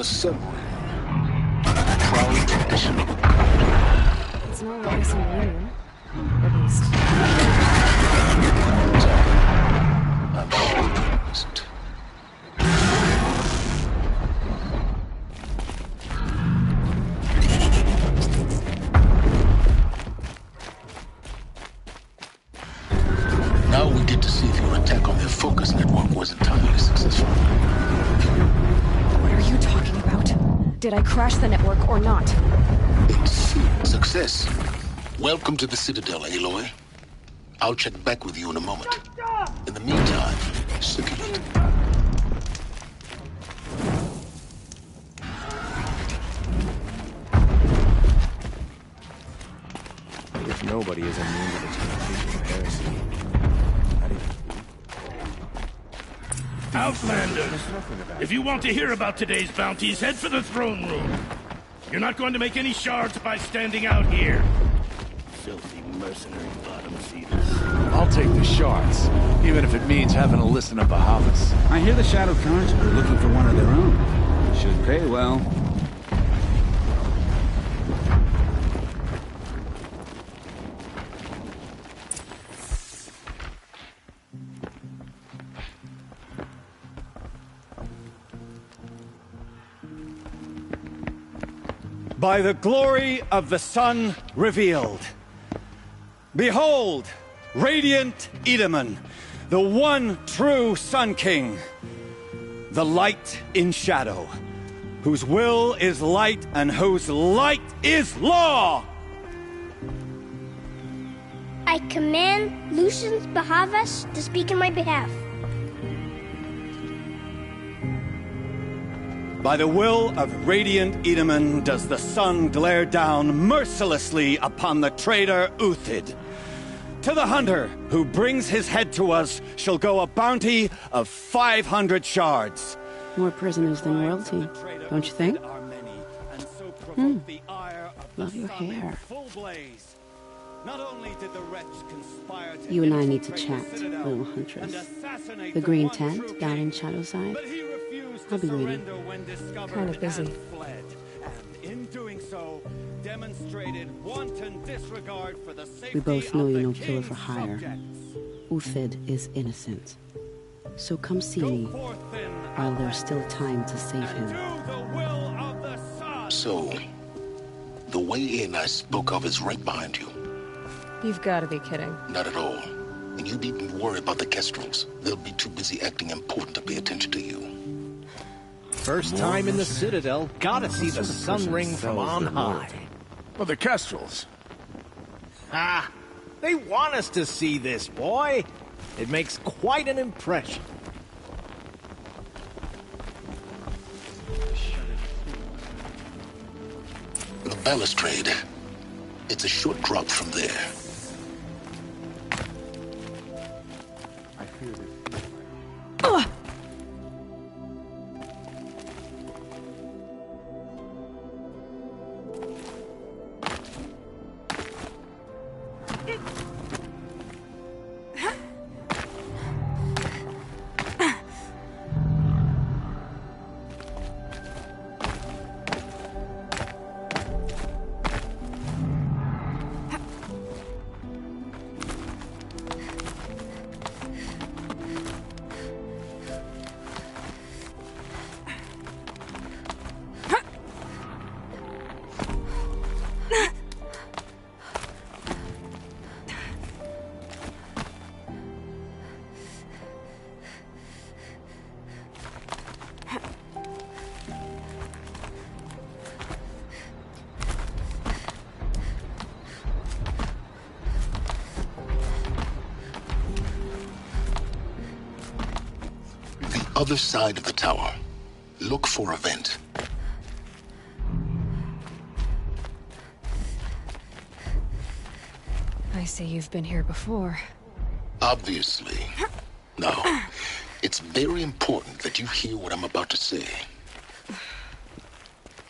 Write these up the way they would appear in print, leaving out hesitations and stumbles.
subway. Proud tradition of a It's not like it's new. At least. I'm sure it isn't. Now we get to see if your attack on their focus network was entirely successful. What are you talking about? Did I crash the network or not? Success. Welcome to the Citadel, Aloy. I'll check back with you in a moment. In the meantime, circulate. If nobody is immune to this complete heresy, not even... Outlanders! If you want to hear about today's bounties, head for the throne room. You're not going to make any shards by standing out here. Filthy mercenary bottom feeders. I'll take the shards, even if it means having to listen to Bahavas. I hear the Shadow Cards are looking for one of their own. Should pay well. By the glory of the sun revealed. Behold, radiant Edaman, the one true Sun King. The light in shadow, whose will is light and whose light is law! I command Lucius Bahavas to speak in my behalf. By the will of radiant Edaman does the sun glare down mercilessly upon the traitor Uthid. To the hunter who brings his head to us shall go a bounty of 500 shards. More prisoners than royalty, don't you think? Love your hair. You and I need to chat, little huntress. The green tent down in Shadowside. I'll be waiting. Kind of busy. We both know you're no killer for hire. Uthid is innocent. So come see me while there's still time to save him. So, the way in I spoke of is right behind you. You've got to be kidding. Not at all. And you needn't worry about the Kestrels. They'll be too busy acting important to pay attention to you. First time in the Citadel, gotta see the sun ring from on high. Well, the Kestrels. Ah, they want us to see this, boy. It makes quite an impression. The balustrade. It's a short drop from there. I fear this. Other side of the tower. Look for a vent. I see you've been here before. Obviously. Now, it's very important that you hear what I'm about to say.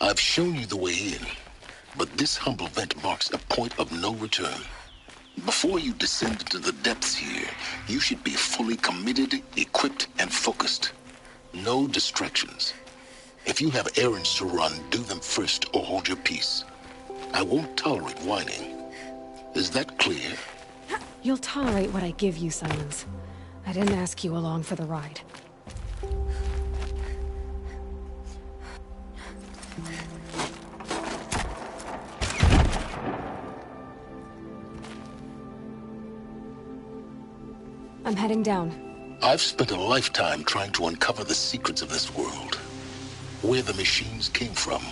I've shown you the way in, but this humble vent marks a point of no return. Before you descend into the depths here, you should be fully committed, equipped, and focused. No distractions. If you have errands to run, do them first or hold your peace. I won't tolerate whining. Is that clear? You'll tolerate what I give you, Simons. I didn't ask you along for the ride. I'm heading down. I've spent a lifetime trying to uncover the secrets of this world. Where the machines came from.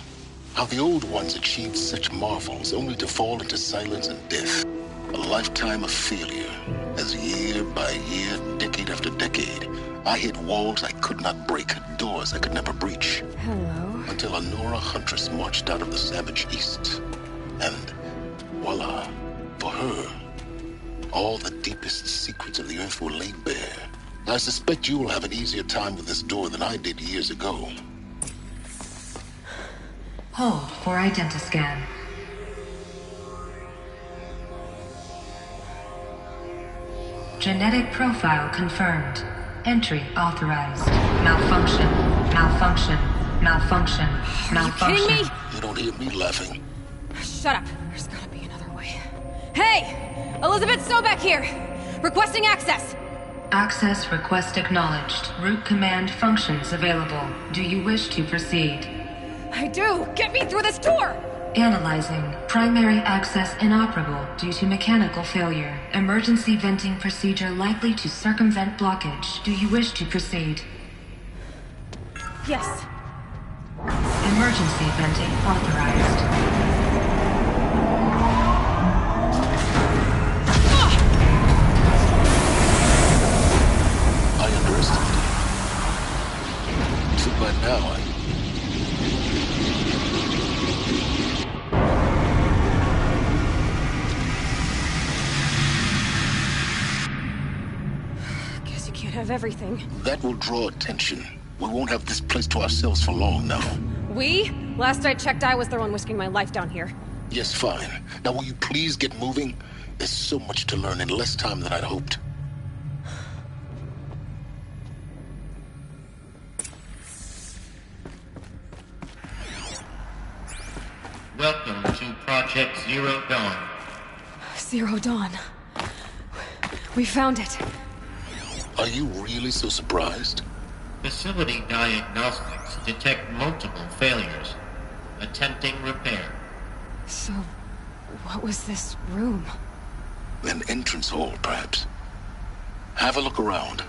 How the old ones achieved such marvels only to fall into silence and death. A lifetime of failure. As year by year, decade after decade, I hit walls I could not break, doors I could never breach. Hello. Until a Nora huntress marched out of the savage east. And voila, for her, all the deepest secrets of the earth were laid bare. I suspect you will have an easier time with this door than I did years ago. Hold for identiscan. Genetic profile confirmed. Entry authorized. Malfunction. Malfunction. Malfunction. Malfunction. Are you kidding me? You don't hear me laughing. Shut up. There's gotta be another way. Hey! Elizabeth Sobeck here! Requesting access! Access request acknowledged. Root command functions available. Do you wish to proceed? I do! Get me through this door! Analyzing. Primary access inoperable due to mechanical failure. Emergency venting procedure likely to circumvent blockage. Do you wish to proceed? Yes. Emergency venting authorized. By now, Guess you can't have everything. That will draw attention. We won't have this place to ourselves for long now. We? Last I checked, I was the one risking my life down here. Yes, fine. Now will you please get moving? There's so much to learn in less time than I'd hoped. Welcome to Project Zerodawn. Zerodawn. We found it. Are you really so surprised? Facility diagnostics detect multiple failures. Attempting repair. So, what was this room? An entrance hall, perhaps. Have a look around.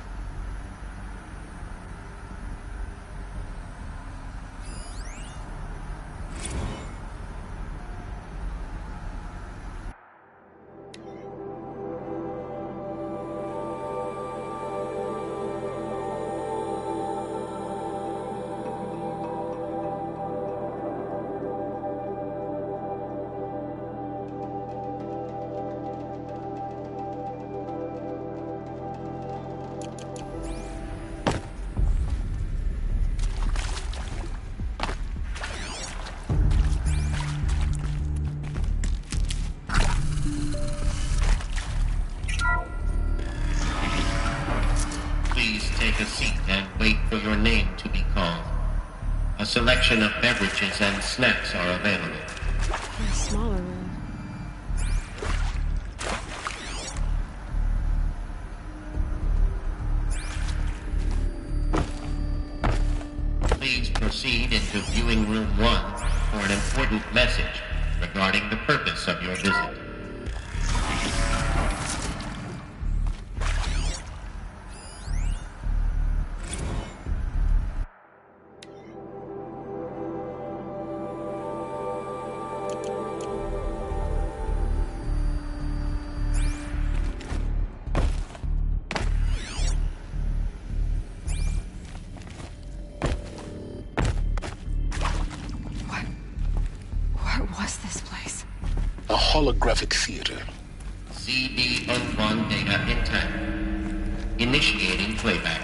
Take a seat and wait for your name to be called. A selection of beverages and snacks are available. A smaller room. Please proceed into viewing room 1 for an important message regarding the purpose of your visit. Holographic theater. CD01 data intact. Initiating playback.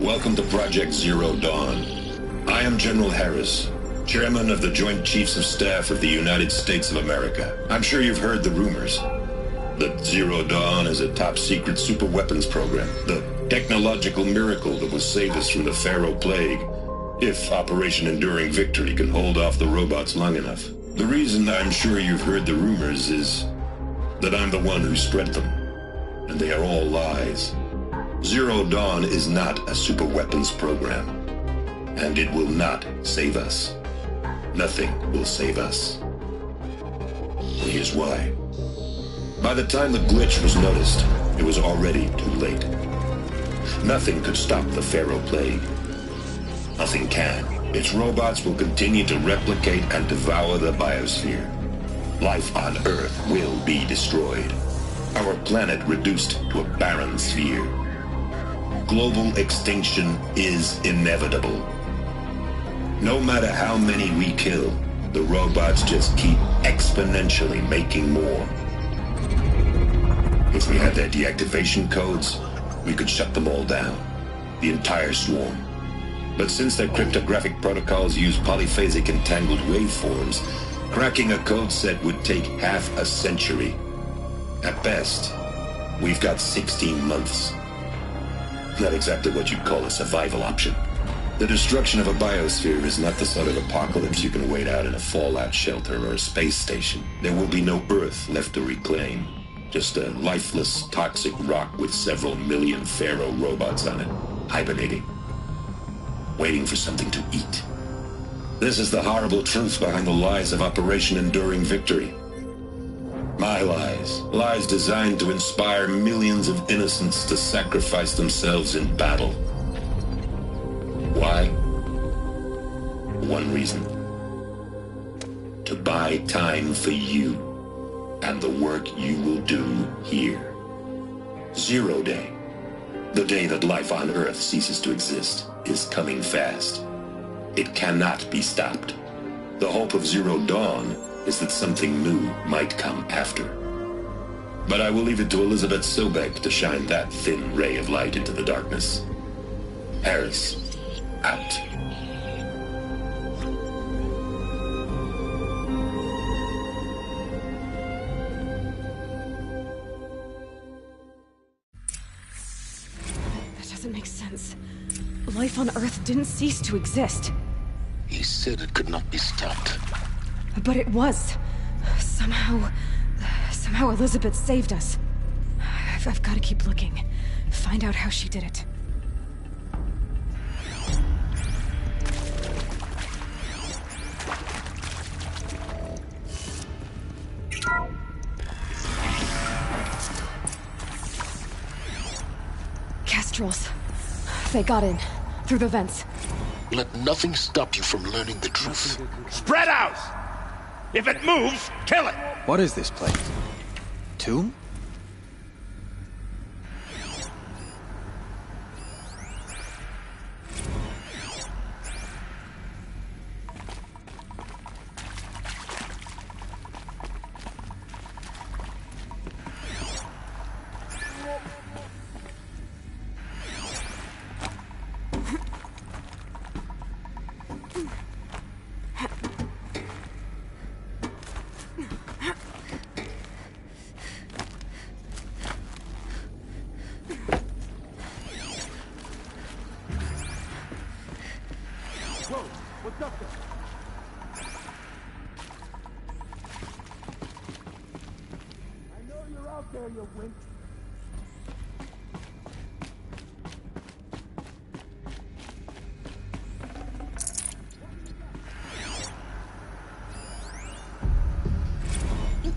Welcome to Project Zerodawn. I am General Harris, Chairman of the Joint Chiefs of Staff of the United States of America. I'm sure you've heard the rumors that Zerodawn is a top-secret superweapons program. The technological miracle that will save us from the Pharaoh Plague, if Operation Enduring Victory can hold off the robots long enough. The reason I'm sure you've heard the rumors is that I'm the one who spread them, and they are all lies. Zerodawn is not a superweapons program, and it will not save us. Nothing will save us. Here's why. By the time the glitch was noticed, it was already too late. Nothing could stop the Pharaoh Plague. Nothing can. Its robots will continue to replicate and devour the biosphere. Life on Earth will be destroyed. Our planet reduced to a barren sphere. Global extinction is inevitable. No matter how many we kill, the robots just keep exponentially making more. If we had their deactivation codes, we could shut them all down. The entire swarm. But since their cryptographic protocols use polyphasic entangled waveforms, cracking a code set would take half a century. At best, we've got 16 months. Not exactly what you'd call a survival option. The destruction of a biosphere is not the sort of apocalypse you can wait out in a fallout shelter or a space station. There will be no Earth left to reclaim. Just a lifeless, toxic rock with several million Pharaoh robots on it, hibernating, waiting for something to eat. This is the horrible truth behind the lies of Operation Enduring Victory. My lies. Lies designed to inspire millions of innocents to sacrifice themselves in battle. Why? One reason. To buy time for you and the work you will do here. Zero Day, the day that life on Earth ceases to exist, is coming fast. It cannot be stopped. The hope of Zerodawn is that something new might come after. But I will leave it to Elizabeth Sobek to shine that thin ray of light into the darkness. Harris, out. That doesn't make sense. Life on Earth didn't cease to exist. He said it could not be stopped. But it was. Somehow Elizabeth saved us. I've got to keep looking. Find out how she did it. Kestrels. They got in. Through the vents. Let nothing stop you from learning the truth. Spread out! If it moves, kill it! What is this place? Tomb?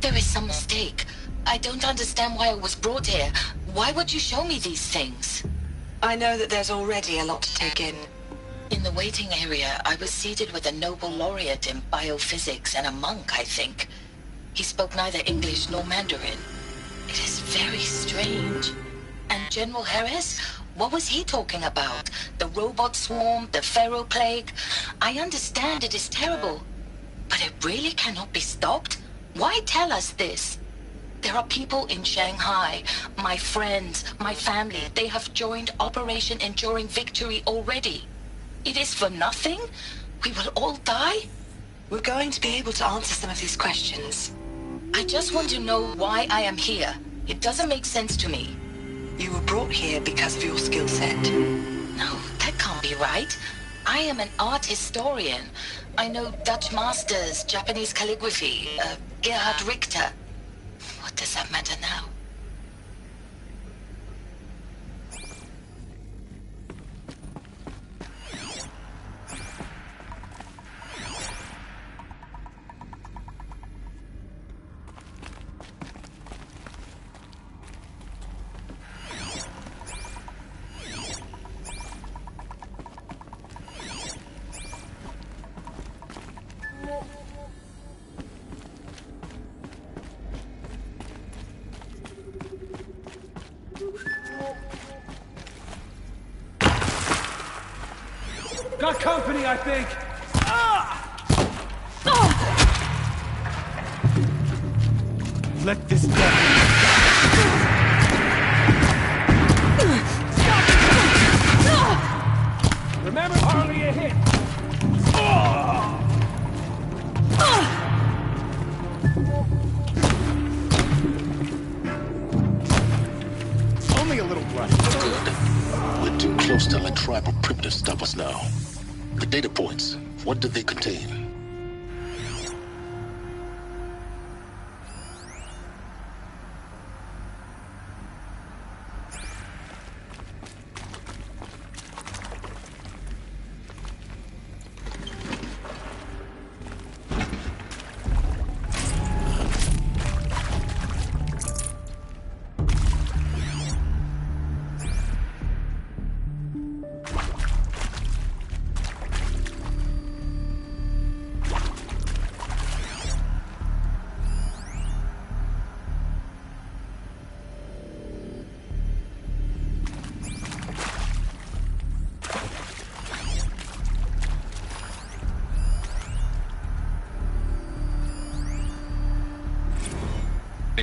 There is some mistake. I don't understand why I was brought here. Why would you show me these things? I know that there's already a lot to take in. In the waiting area, I was seated with a Nobel laureate in biophysics and a monk, I think. He spoke neither English nor Mandarin. It is very strange. And General Harris? What was he talking about? The robot swarm, the Pharaoh Plague? I understand it is terrible. But it really cannot be stopped? Why tell us this? There are people in Shanghai, my friends, my family. They have joined Operation Enduring Victory already. It is for nothing? We will all die? We're going to be able to answer some of these questions. I just want to know why I am here. It doesn't make sense to me. You were brought here because of your skill set. No, that can't be right. I am an art historian. I know Dutch masters, Japanese calligraphy, Gerhard Richter. What does that matter now? Got company, I think! Let this go. Remember, hardly a hit! Only a little brush. Good. We're too close to let tribal primitives stop us now. The data points, what do they contain?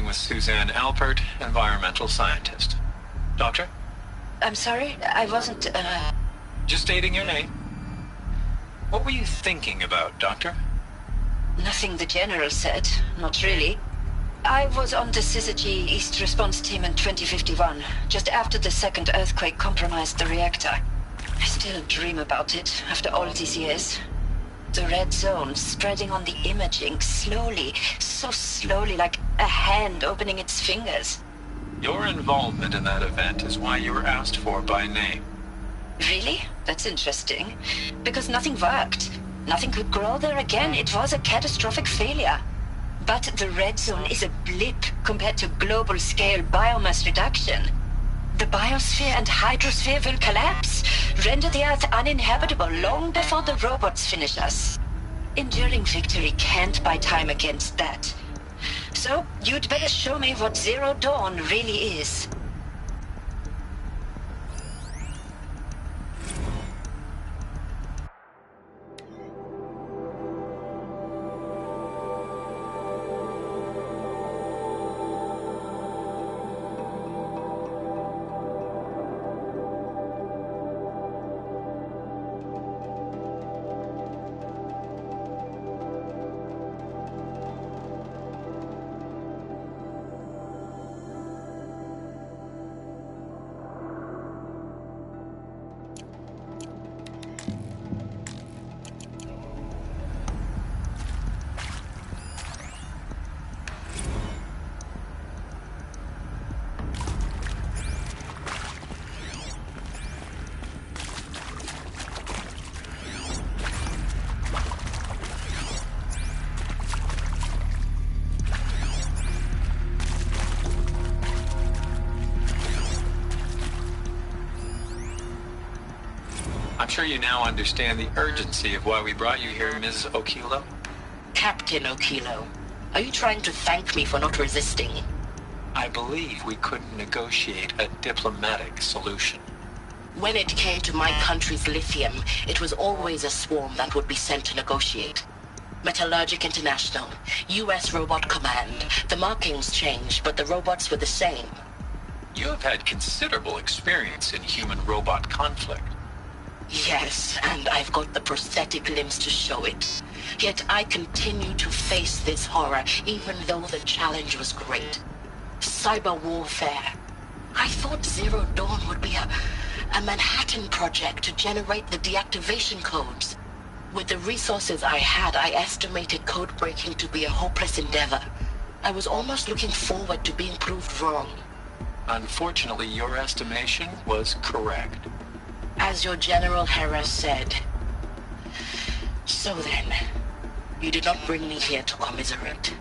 With Suzanne Alpert, environmental scientist. Doctor? I'm sorry, I wasn't, Just stating your name. What were you thinking about, Doctor? Nothing the General said, not really. I was on the Syzygy East Response Team in 2051, just after the second earthquake compromised the reactor. I still dream about it, after all these years. The red zone spreading on the imaging, slowly, so slowly, like a hand opening its fingers. Your involvement in that event is why you were asked for by name. Really? That's interesting. Because nothing worked. Nothing could grow there again. It was a catastrophic failure. But the red zone is a blip compared to global-scale biomass reduction. The biosphere and hydrosphere will collapse, render the Earth uninhabitable long before the robots finish us. Enduring victory can't buy time against that. So, you'd better show me what Zerodawn really is. I'm sure you now understand the urgency of why we brought you here, Ms. Okilo. Captain Okilo, are you trying to thank me for not resisting? I believe we couldn't negotiate a diplomatic solution. When it came to my country's lithium, it was always a swarm that would be sent to negotiate. Metallurgic International, U.S. Robot Command. The markings changed, but the robots were the same. You have had considerable experience in human-robot conflict. Yes, and I've got the prosthetic limbs to show it. Yet I continue to face this horror, even though the challenge was great. Cyber warfare. I thought Zerodawn would be a Manhattan project to generate the deactivation codes. With the resources I had, I estimated code breaking to be a hopeless endeavor. I was almost looking forward to being proved wrong. Unfortunately, your estimation was correct. As your General Hera said. So then, you did not bring me here to commiserate.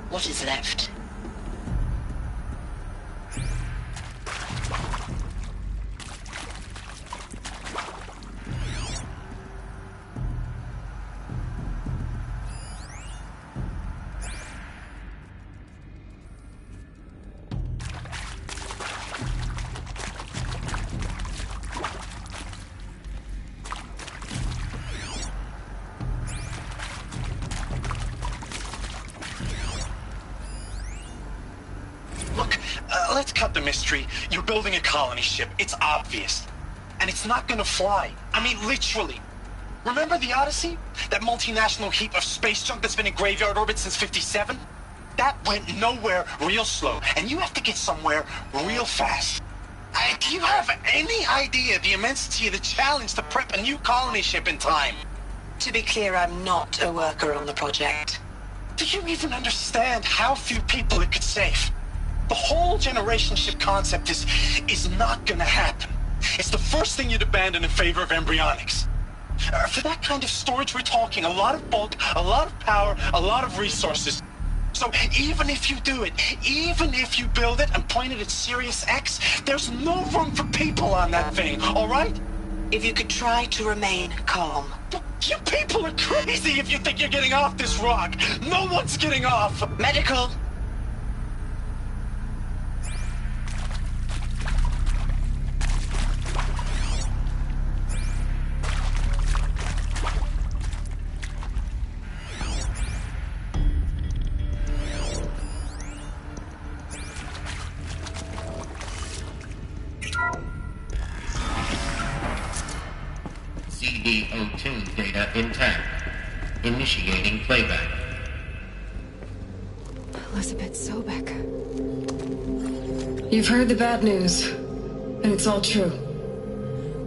What is left? Let's cut the mystery. You're building a colony ship. It's obvious. And it's not gonna fly. I mean, literally. Remember the Odyssey? That multinational heap of space junk that's been in graveyard orbit since '57? That went nowhere real slow. And you have to get somewhere real fast. Do you have any idea the immensity of the challenge to prep a new colony ship in time? To be clear, I'm not a worker on the project. Do you even understand how few people it could save? The whole generation ship concept is not gonna happen. It's the first thing you'd abandon in favor of embryonics. For that kind of storage, we're talking a lot of bulk, a lot of power, a lot of resources. So even if you do it, even if you build it and point it at Sirius X, there's no room for people on that thing, all right? If you could try to remain calm. You people are crazy if you think you're getting off this rock. No one's getting off. Medical. CD02 data intact. Initiating playback. Elizabeth Sobek. You've heard the bad news, and it's all true.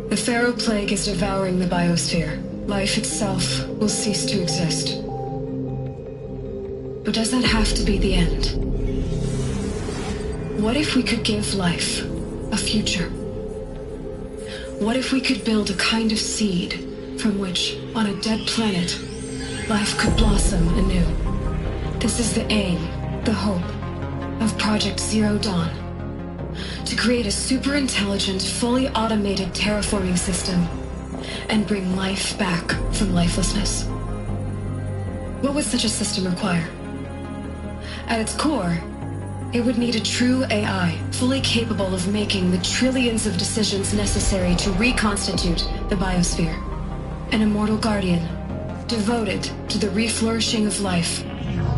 The Pharaoh Plague is devouring the biosphere. Life itself will cease to exist. But does that have to be the end? What if we could give life a future? What if we could build a kind of seed from which, on a dead planet, life could blossom anew? This is the aim, the hope, of Project Zerodawn. To create a super-intelligent, fully automated terraforming system and bring life back from lifelessness. What would such a system require? At its core, it would need a true AI, fully capable of making the trillions of decisions necessary to reconstitute the biosphere. An immortal guardian, devoted to the reflourishing of life.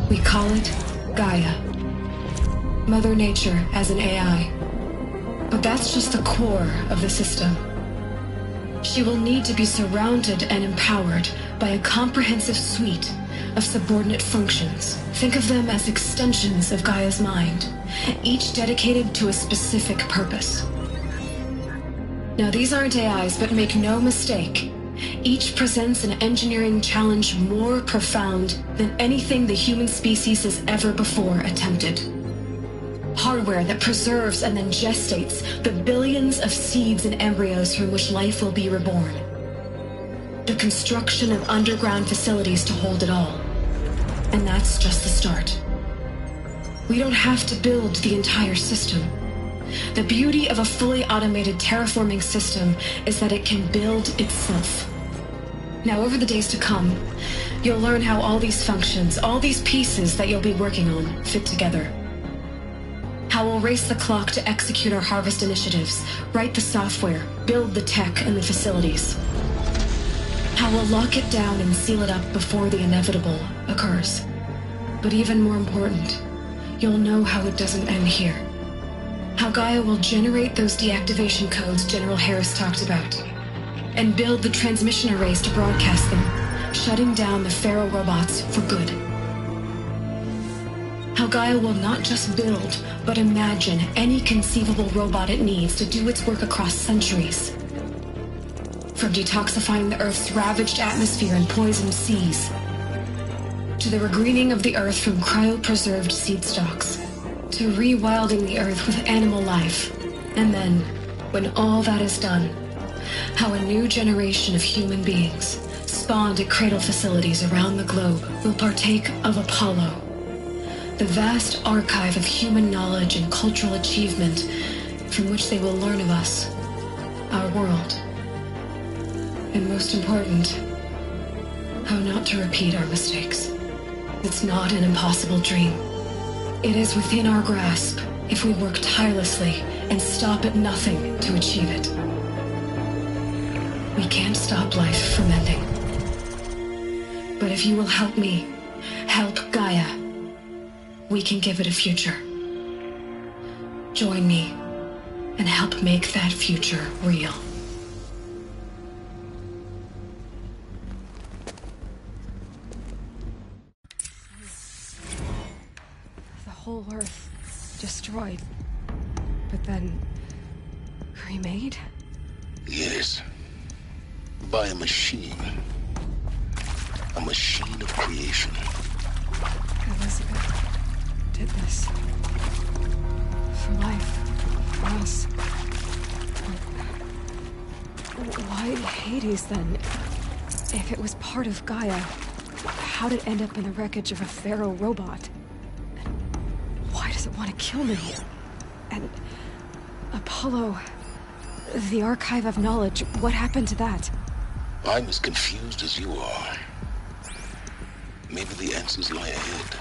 We call it Gaia. Mother Nature as an AI. But that's just the core of the system. She will need to be surrounded and empowered by a comprehensive suite of subordinate functions. Think of them as extensions of Gaia's mind, each dedicated to a specific purpose. Now, these aren't AIs, but make no mistake, each presents an engineering challenge more profound than anything the human species has ever before attempted. Hardware that preserves and then gestates the billions of seeds and embryos from which life will be reborn. The construction of underground facilities to hold it all. And that's just the start. We don't have to build the entire system. The beauty of a fully automated terraforming system is that it can build itself. Now, over the days to come, you'll learn how all these functions, all these pieces that you'll be working on, fit together. How we'll race the clock to execute our harvest initiatives, write the software, build the tech and the facilities. How we'll lock it down and seal it up before the inevitable occurs. But even more important, you'll know how it doesn't end here. How Gaia will generate those deactivation codes General Harris talked about, and build the transmission arrays to broadcast them, shutting down the Pharaoh robots for good. How how Gaia will not just build, but imagine any conceivable robot it needs to do its work across centuries. From detoxifying the Earth's ravaged atmosphere and poisoned seas, to the regreening of the Earth from cryopreserved seed stalks, to rewilding the Earth with animal life. And then, when all that is done, how a new generation of human beings, spawned at cradle facilities around the globe, will partake of Apollo, the vast archive of human knowledge and cultural achievement from which they will learn of us, our world. And most important, how not to repeat our mistakes. It's not an impossible dream. It is within our grasp if we work tirelessly and stop at nothing to achieve it. We can't stop life from ending. But if you will help me, help Gaia, we can give it a future. Join me and help make that future real. The whole Earth destroyed, but then remade? Yes. By a machine. A machine of creation. Elizabeth did this. For life. For us. Why Hades, then? If it was part of Gaia, how did it end up in the wreckage of a Pharaoh robot? And why does it want to kill me? And Apollo, the archive of knowledge, what happened to that? I'm as confused as you are. Maybe the answers lie ahead.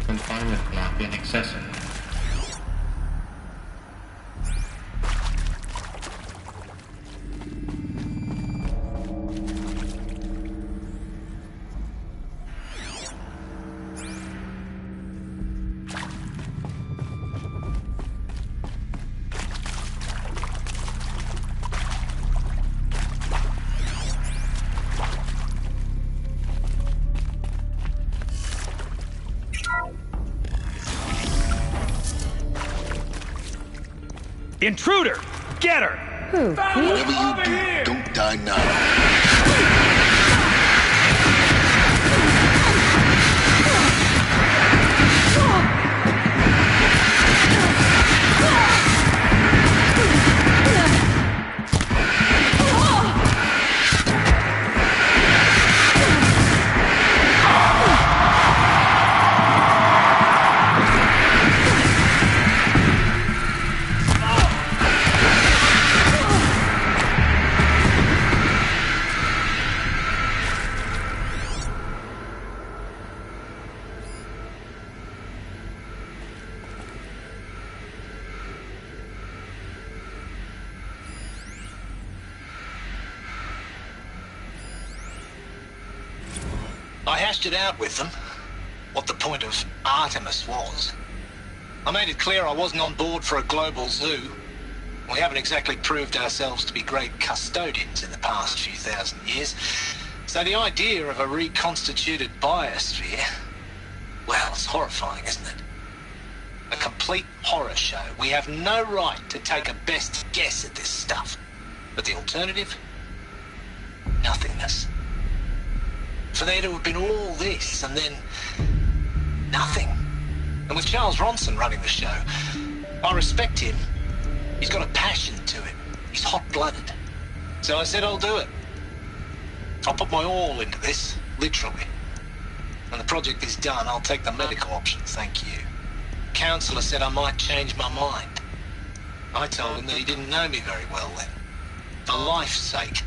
confinement block inaccessible. Intruder! Get her! Who? Whatever you do, don't die now. I hashed it out with them, what the point of Artemis was. I made it clear I wasn't on board for a global zoo. We haven't exactly proved ourselves to be great custodians in the past few thousand years. So the idea of a reconstituted biosphere, well, it's horrifying, isn't it? A complete horror show. We have no right to take a best guess at this stuff. But the alternative? Nothingness. For there to have been all this, and then nothing. And with Charles Ronson running the show, I respect him. He's got a passion to it. He's hot-blooded. So I said I'll do it. I'll put my all into this, literally. When the project is done, I'll take the medical option, thank you. Counselor said I might change my mind. I told him that he didn't know me very well then. For life's sake,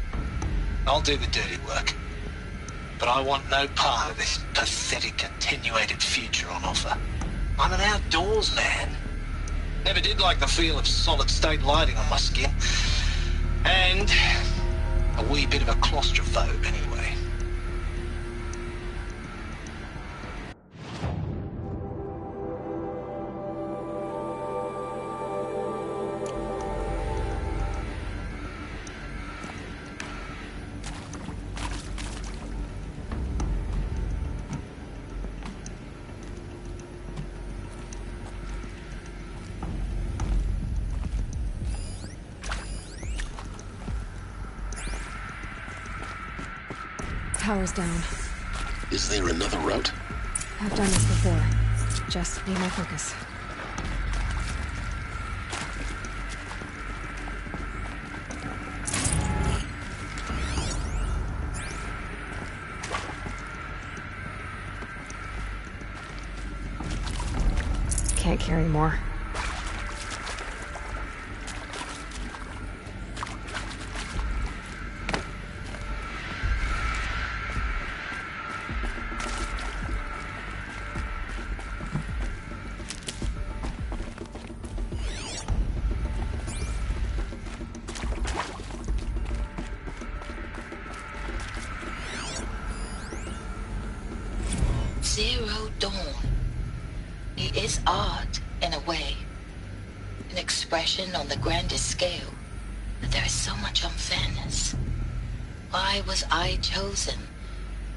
I'll do the dirty work. But I want no part of this pathetic, attenuated future on offer. I'm an outdoors man. Never did like the feel of solid-state lighting on my skin. And a wee bit of a claustrophobe, anyway. Power's down. Is there another route? I've done this before. Just need my focus. Can't carry more. Zerodawn. It is art, in a way. An expression on the grandest scale. But there is so much unfairness. Why was I chosen?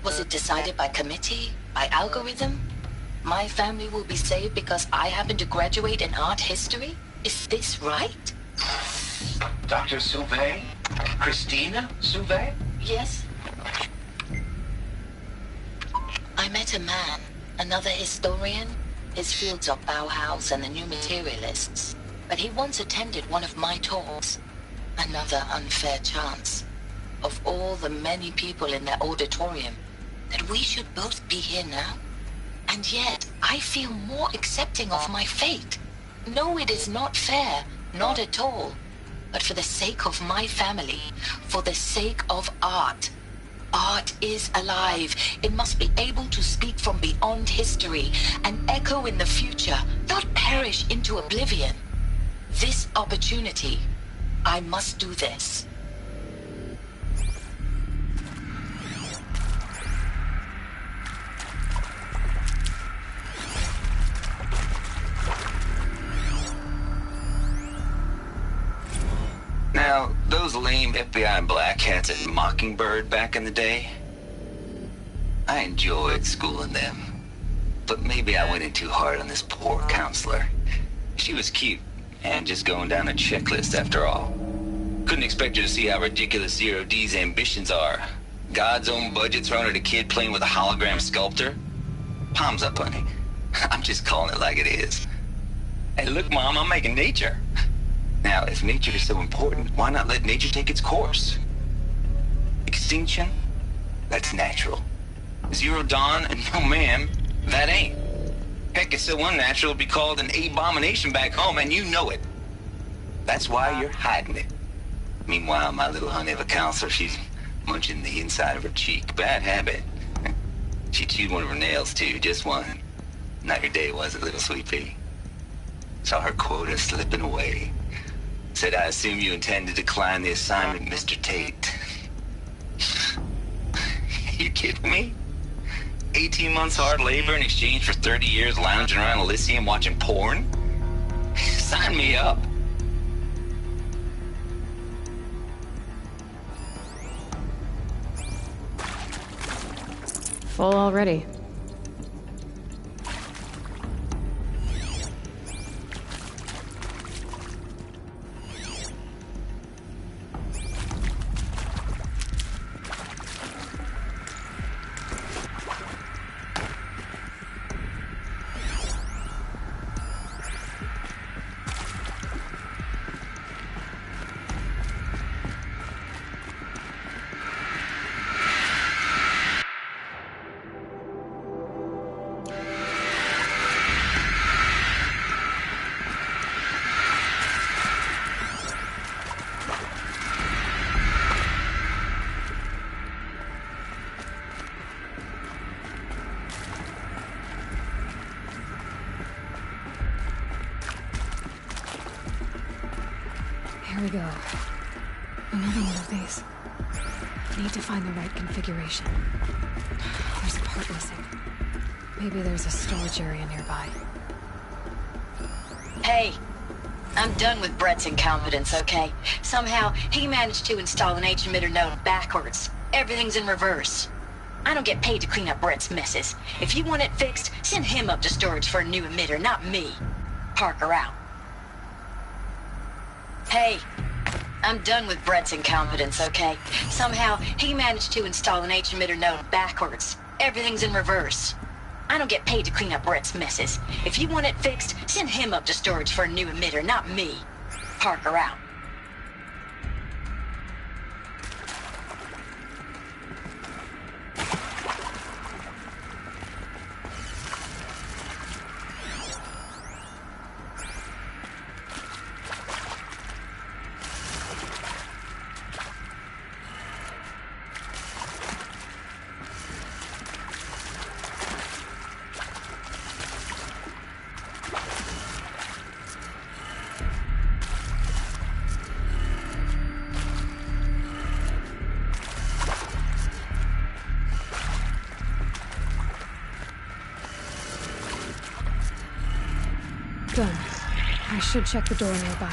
Was it decided by committee? By algorithm? My family will be saved because I happen to graduate in art history? Is this right? Dr. Sauvé? Christina Sauvé? Yes. I met a man, another historian. His fields are Bauhaus and the New Materialists. But he once attended one of my talks. Another unfair chance. Of all the many people in that auditorium, that we should both be here now. And yet, I feel more accepting of my fate. No, it is not fair, not at all. But for the sake of my family, for the sake of art, art is alive. It must be able to speak from beyond history and echo in the future, not perish into oblivion. This opportunity, I must do this. Now, those lame FBI black hats at Mockingbird back in the day, I enjoyed schooling them. But maybe I went in too hard on this poor counselor. She was cute, and just going down a checklist after all. Couldn't expect her to see how ridiculous Zero D's ambitions are. God's own budget thrown at a kid playing with a hologram sculptor? Palms up, honey. I'm just calling it like it is. Hey, look, Mom, I'm making nature. Now, if nature is so important, why not let nature take its course? Extinction? That's natural. Zerodawn? No, ma'am, that ain't. Heck, it's so unnatural it'd be called an abomination back home, and you know it. That's why you're hiding it. Meanwhile, my little honey of a counselor, she's munching the inside of her cheek. Bad habit. She chewed one of her nails, too, just one. Not your day, was it, little sweet pea? Saw her quota slipping away. Said, I assume you intend to decline the assignment, Mr. Tate. You kidding me? 18 months hard labor in exchange for 30 years lounging around Elysium watching porn? Sign me up. Full already. Here we go. Another one of these. Need to find the right configuration. There's a part missing. Maybe there's a storage area nearby. Hey, I'm done with Brett's incompetence, okay? Somehow, he managed to install an H-emitter node backwards. Everything's in reverse. I don't get paid to clean up Brett's messes. If you want it fixed, send him up to storage for a new emitter, not me. Parker out. Hey, I'm done with Brett's incompetence, okay? Somehow, he managed to install an H-emitter node backwards. Everything's in reverse. I don't get paid to clean up Brett's messes. If you want it fixed, send him up to storage for a new emitter, not me. Parker out. Done. I should check the door nearby.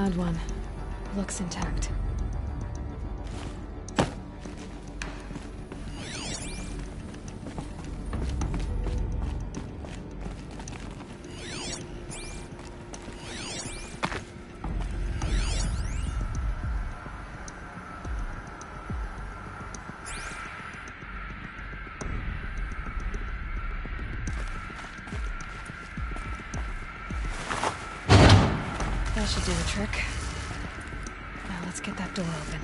Found one. Looks intact. That should do the trick. Now let's get that door open.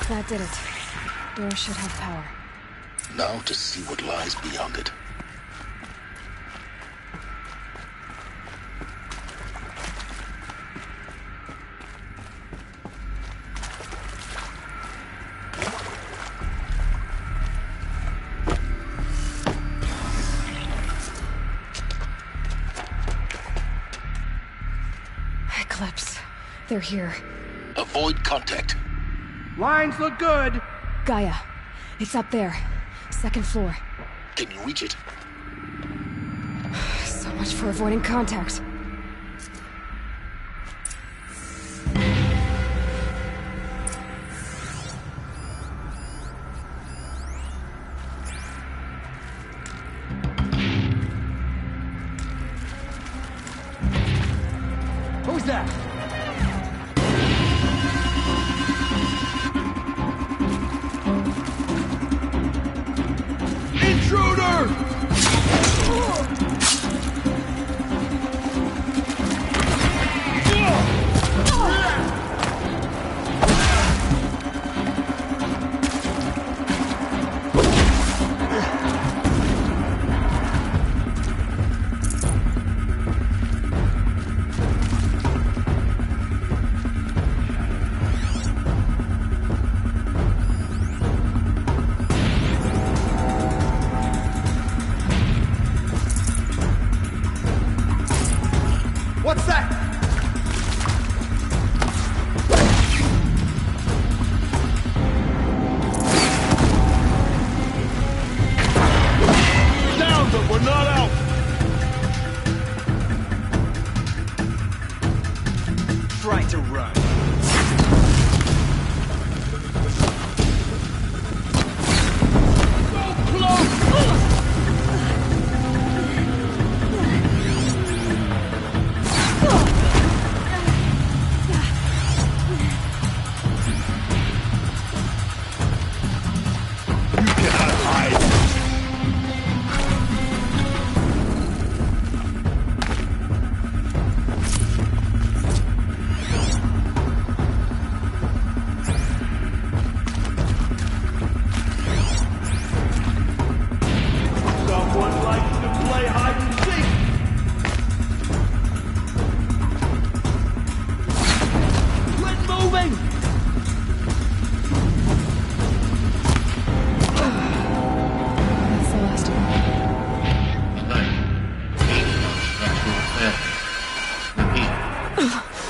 That did it. Door should have power. Now to see what lies beyond it. Eclipse. They're here. Avoid contact. Lines look good. Gaia. It's up there. Second floor. Can you reach it? So much for avoiding contact. Who's that? What's that? Down, but we're not out. Trying to run. So close!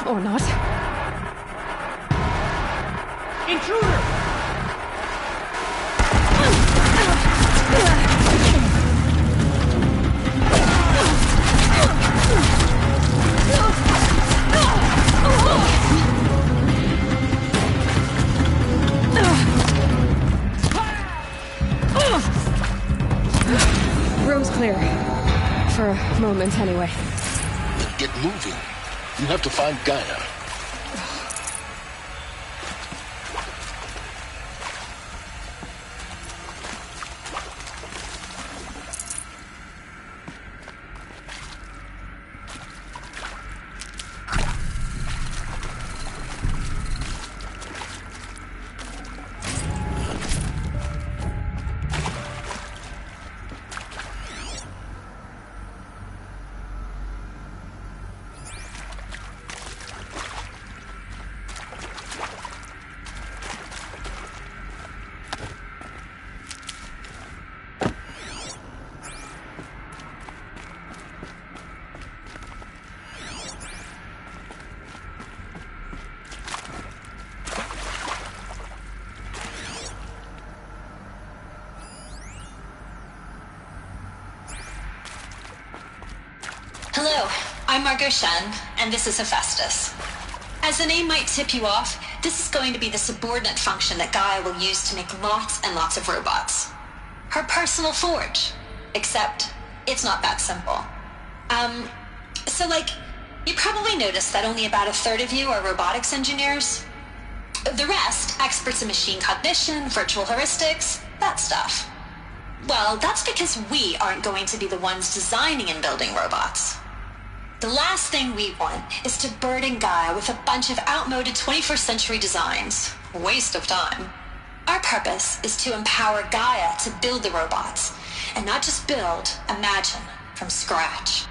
Or not. Intruder! For a moment, anyway. Then get moving. You have to find Gaia. Hello, I'm Margot Shen, and this is Hephaestus. As the name might tip you off, this is going to be the subordinate function that Gaia will use to make lots and lots of robots. Her personal forge. Except, it's not that simple. You probably noticed that only about a third of you are robotics engineers. The rest, experts in machine cognition, virtual heuristics, that stuff. Well, that's because we aren't going to be the ones designing and building robots. The last thing we want is to burden Gaia with a bunch of outmoded 21st century designs. Waste of time. Our purpose is to empower Gaia to build the robots, and not just build, imagine, from scratch.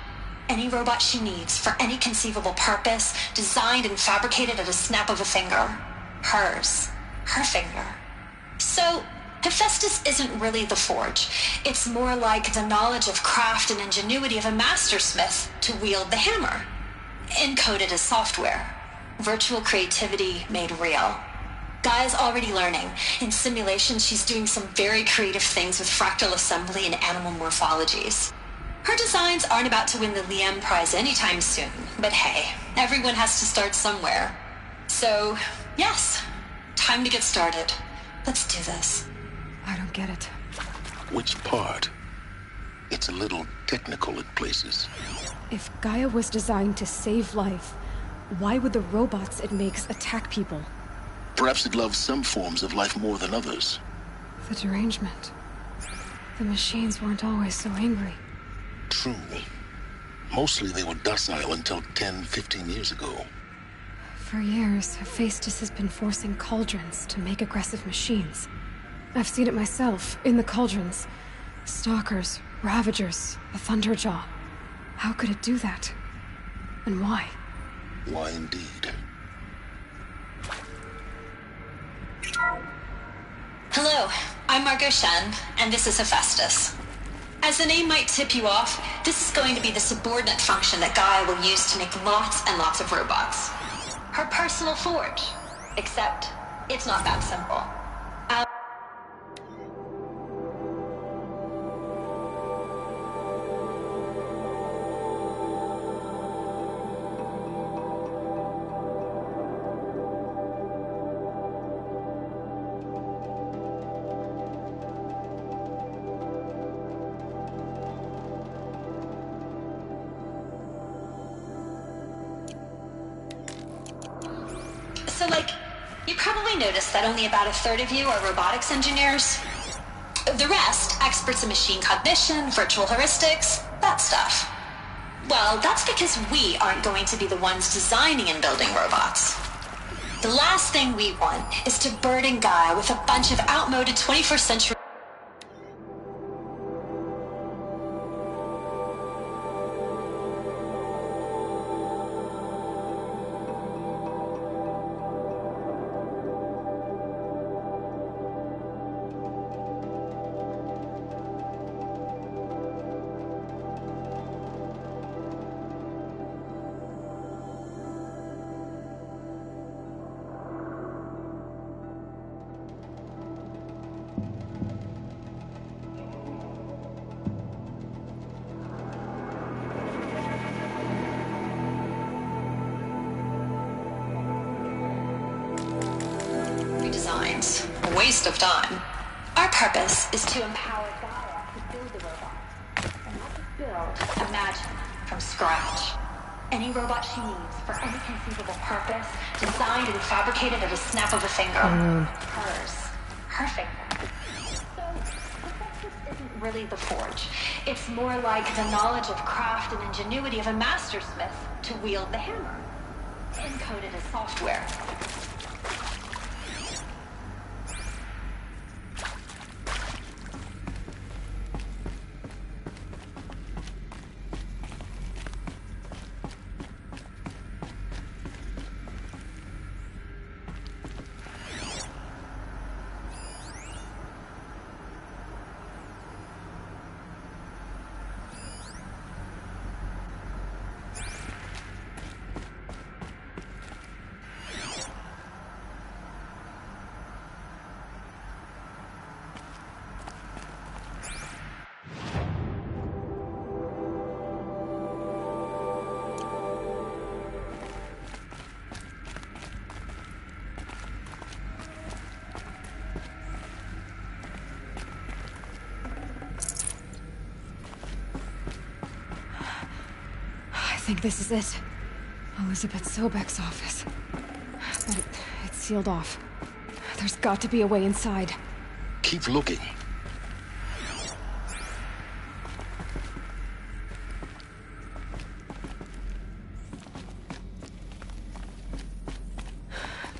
Any robot she needs for any conceivable purpose, designed and fabricated at a snap of a finger. Hers. Her finger. So, Hephaestus isn't really the forge. It's more like the knowledge of craft and ingenuity of a mastersmith to wield the hammer. Encoded as software. Virtual creativity made real. Gaia's already learning. In simulation, she's doing some very creative things with fractal assembly and animal morphologies. Her designs aren't about to win the Liam Prize anytime soon, but hey, everyone has to start somewhere. So, yes, time to get started. Let's do this. I don't get it. Which part? It's a little technical at places. If Gaia was designed to save life, why would the robots it makes attack people? Perhaps it loves some forms of life more than others. The derangement. The machines weren't always so angry. True. Mostly they were docile until 10, 15 years ago. For years, Hephaestus has been forcing cauldrons to make aggressive machines. I've seen it myself, in the cauldrons. Stalkers, Ravagers, a Thunderjaw. How could it do that? And why? Why indeed? Hello, I'm Margot Shen, and this is Hephaestus. As the name might tip you off, this is going to be the subordinate function that Gaia will use to make lots and lots of robots. Her personal forge. Except, it's not that simple. You probably noticed that only about a third of you are robotics engineers. The rest, experts in machine cognition, virtual heuristics, that stuff. Well, that's because we aren't going to be the ones designing and building robots. The last thing we want is to burden Gaia with a bunch of outmoded 21st century designs. A waste of time. Our purpose is to empower Gaia to build the robot. And not just build, imagine. scratch. Any robot she needs for any conceivable purpose, designed and fabricated at a snap of a finger. Hers. Her finger. So, the Nexus isn't really the forge. It's more like the knowledge of craft and ingenuity of a mastersmith to wield the hammer. Encoded as software. I think this is it. Elizabeth Sobek's office. But it's sealed off. There's got to be a way inside. Keep looking.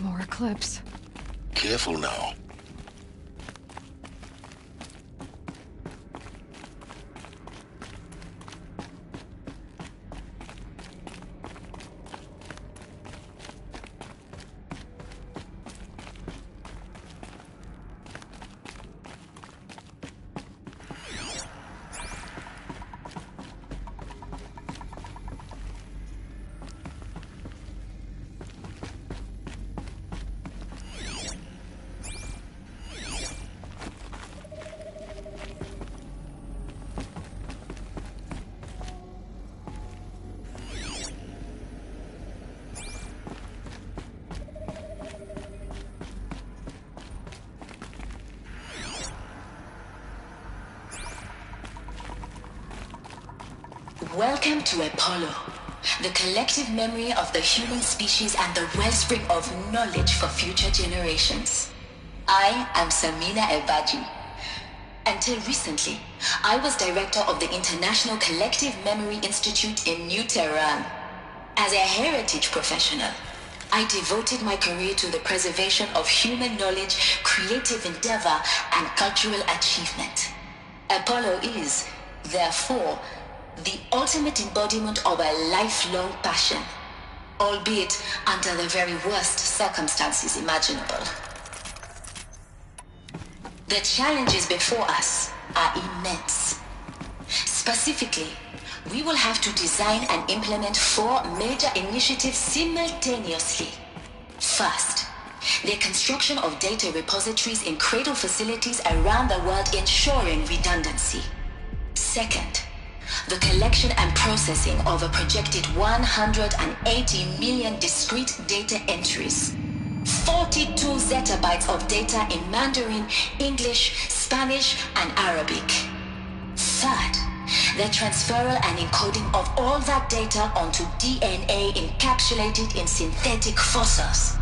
More eclipse. Careful now. Welcome to Apollo, the collective memory of the human species and the wellspring of knowledge for future generations. I am Samina Ebaji. Until recently, I was director of the International Collective Memory Institute in New Tehran. As a heritage professional, I devoted my career to the preservation of human knowledge, creative endeavor, and cultural achievement. Apollo is, therefore, the ultimate embodiment of a lifelong passion, albeit under the very worst circumstances imaginable. The challenges before us are immense. Specifically, we will have to design and implement 4 major initiatives simultaneously. First, the construction of data repositories in cradle facilities around the world, ensuring redundancy. Second, the collection and processing of a projected 180 million discrete data entries. 42 zettabytes of data in Mandarin, English, Spanish, and Arabic. Third, the transferal and encoding of all that data onto DNA encapsulated in synthetic fossils.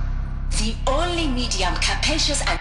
The only medium capacious and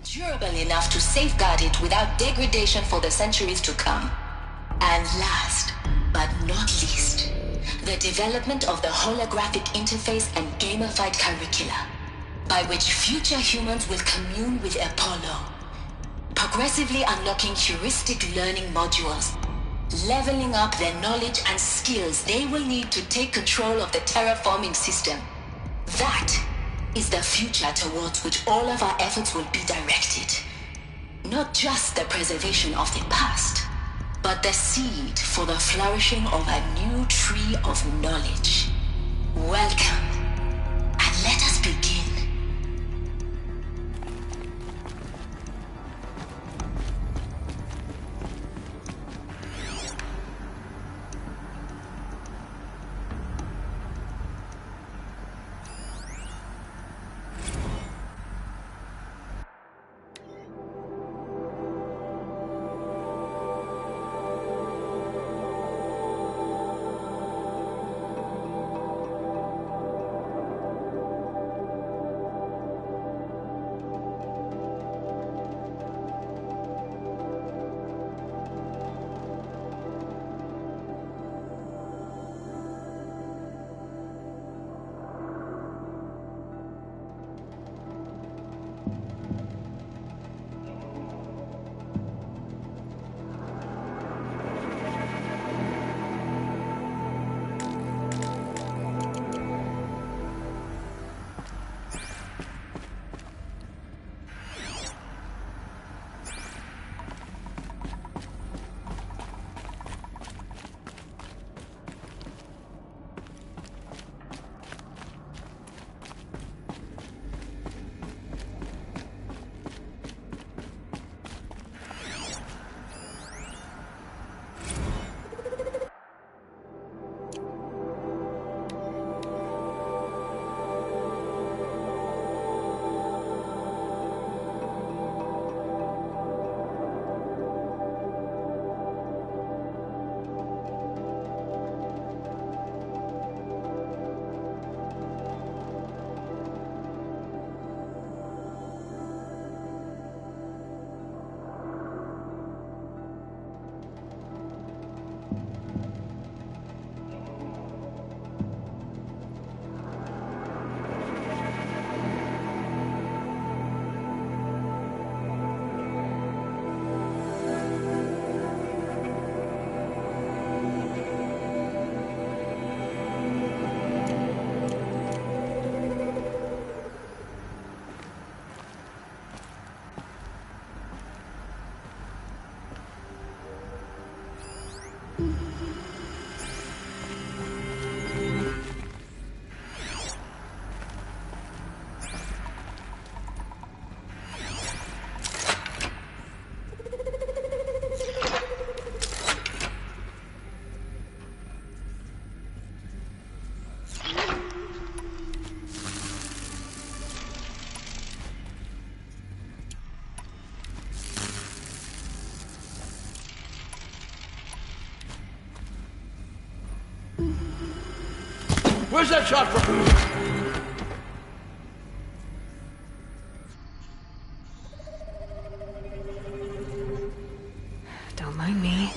durable enough to safeguard it without degradation for the centuries to come. And last, but not least, the development of the holographic interface and gamified curricula, by which future humans will commune with Apollo, progressively unlocking heuristic learning modules, leveling up their knowledge and skills they will need to take control of the terraforming system. That is the future towards which all of our efforts will be directed. Not just the preservation of the past, but the seed for the flourishing of a new tree of knowledge. Welcome, and let us begin. Where's that shot from? Don't mind me.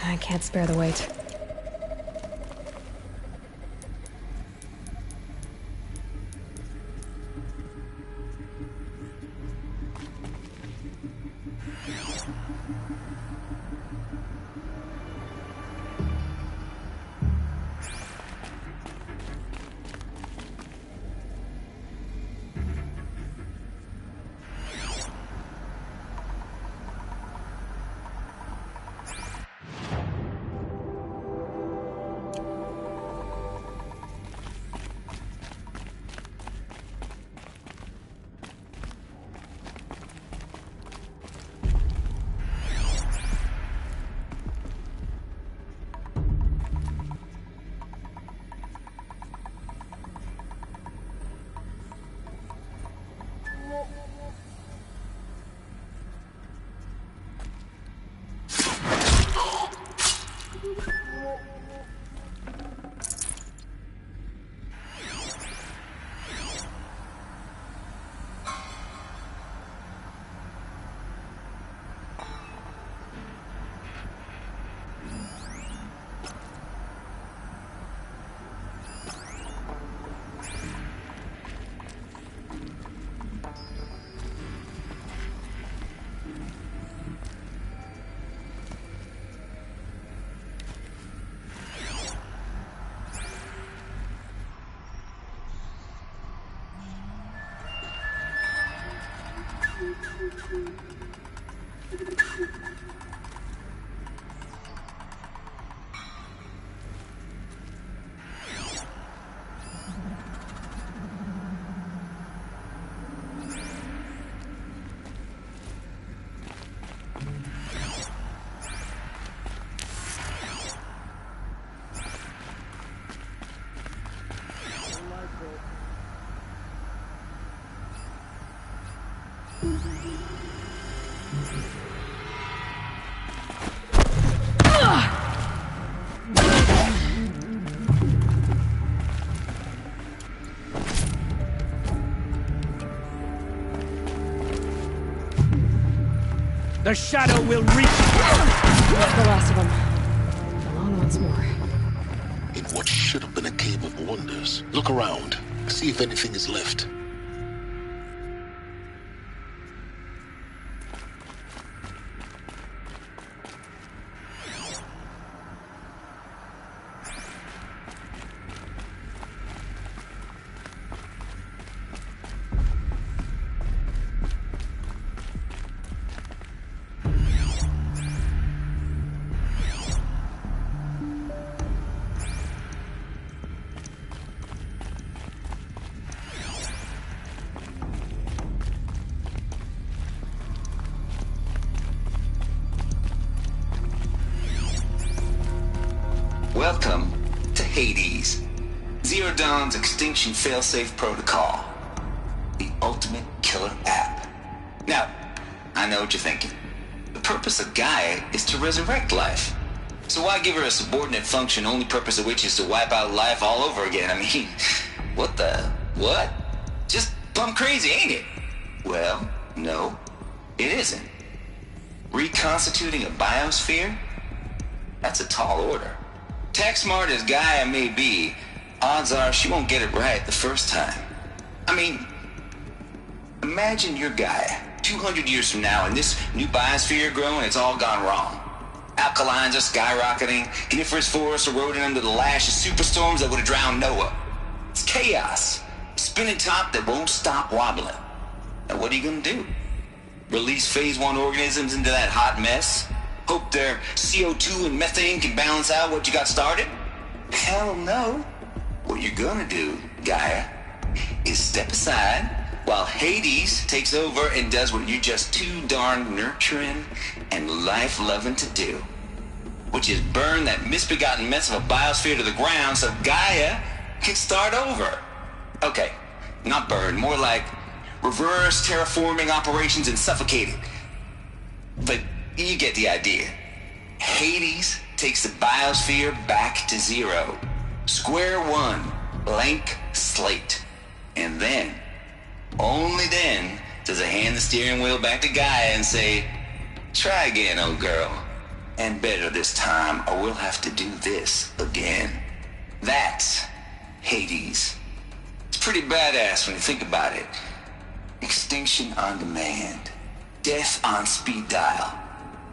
I can't spare the weight. The shadow will reach. That's the last of them. Come on once more. In what should have been a cave of wonders. Look around. See if anything is left. Welcome to Hades, Zerodawn's extinction failsafe protocol, the ultimate killer app. Now, I know what you're thinking. The purpose of Gaia is to resurrect life. So why give her a subordinate function, only purpose of which is to wipe out life all over again? I mean, what? Just plumb crazy, ain't it? Well, no, it isn't. Reconstituting a biosphere? That's a tall order. Tech smart as Gaia may be, odds are she won't get it right the first time. I mean, imagine you're Gaia, 200 years from now, and this new biosphere growing, it's all gone wrong. Alkalines are skyrocketing, coniferous forests eroding under the lash of superstorms that would have drowned Noah. It's chaos, a spinning top that won't stop wobbling. Now what are you gonna do? Release phase 1 organisms into that hot mess? Hope their CO2 and methane can balance out what you got started? Hell no. What you're gonna do, Gaia, is step aside while Hades takes over and does what you're just too darn nurturing and life-loving to do, which is burn that misbegotten mess of a biosphere to the ground so Gaia can start over. Okay, not burn, more like reverse terraforming operations and suffocating. But you get the idea. Hades takes the biosphere back to zero. Square one, blank slate. And then, only then, does it hand the steering wheel back to Gaia and say, try again, old girl. And better this time, or we'll have to do this again. That's Hades. It's pretty badass when you think about it. Extinction on demand. Death on speed dial.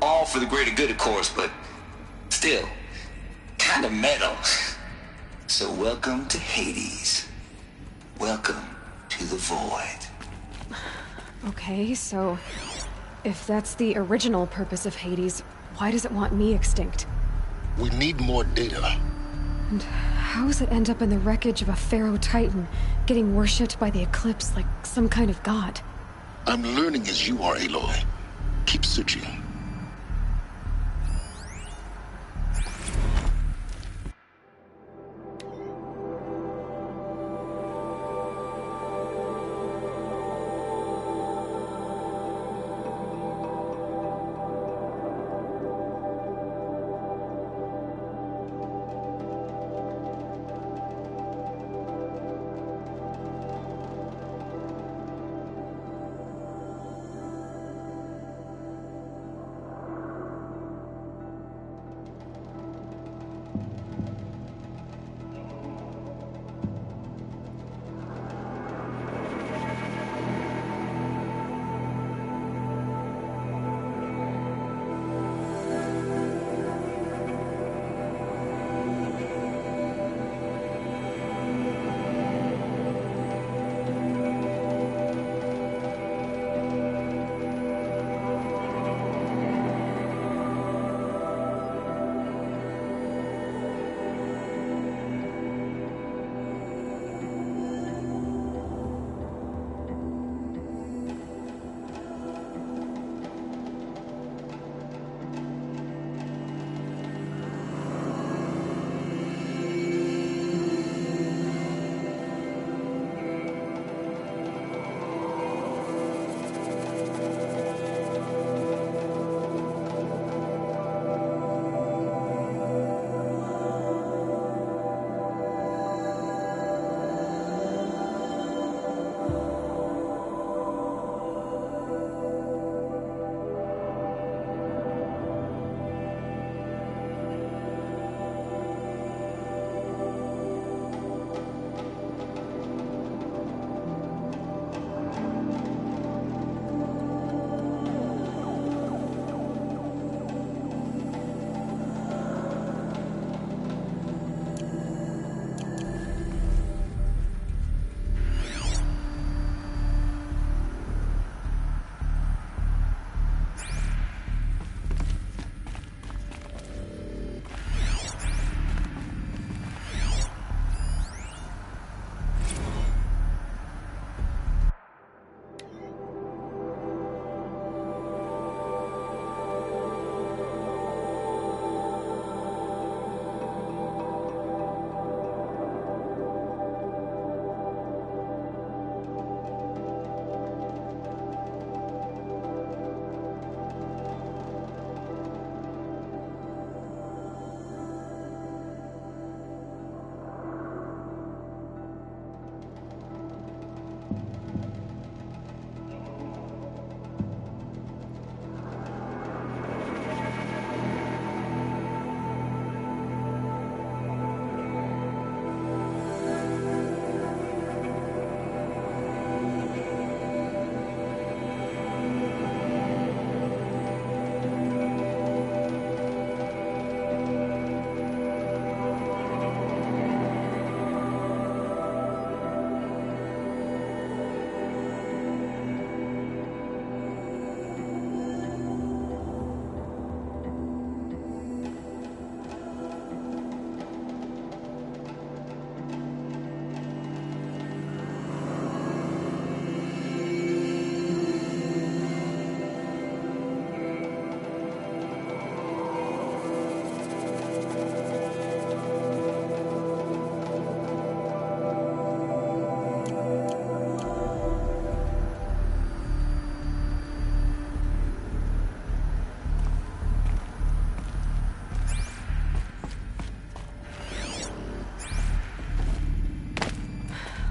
All for the greater good, of course, but still, kind of metal. So welcome to Hades. Welcome to the void. Okay, so if that's the original purpose of Hades, why does it want me extinct? We need more data. And how does it end up in the wreckage of a Pharaoh Titan, getting worshipped by the Eclipse like some kind of god? I'm learning as you are, Aloy. Keep searching.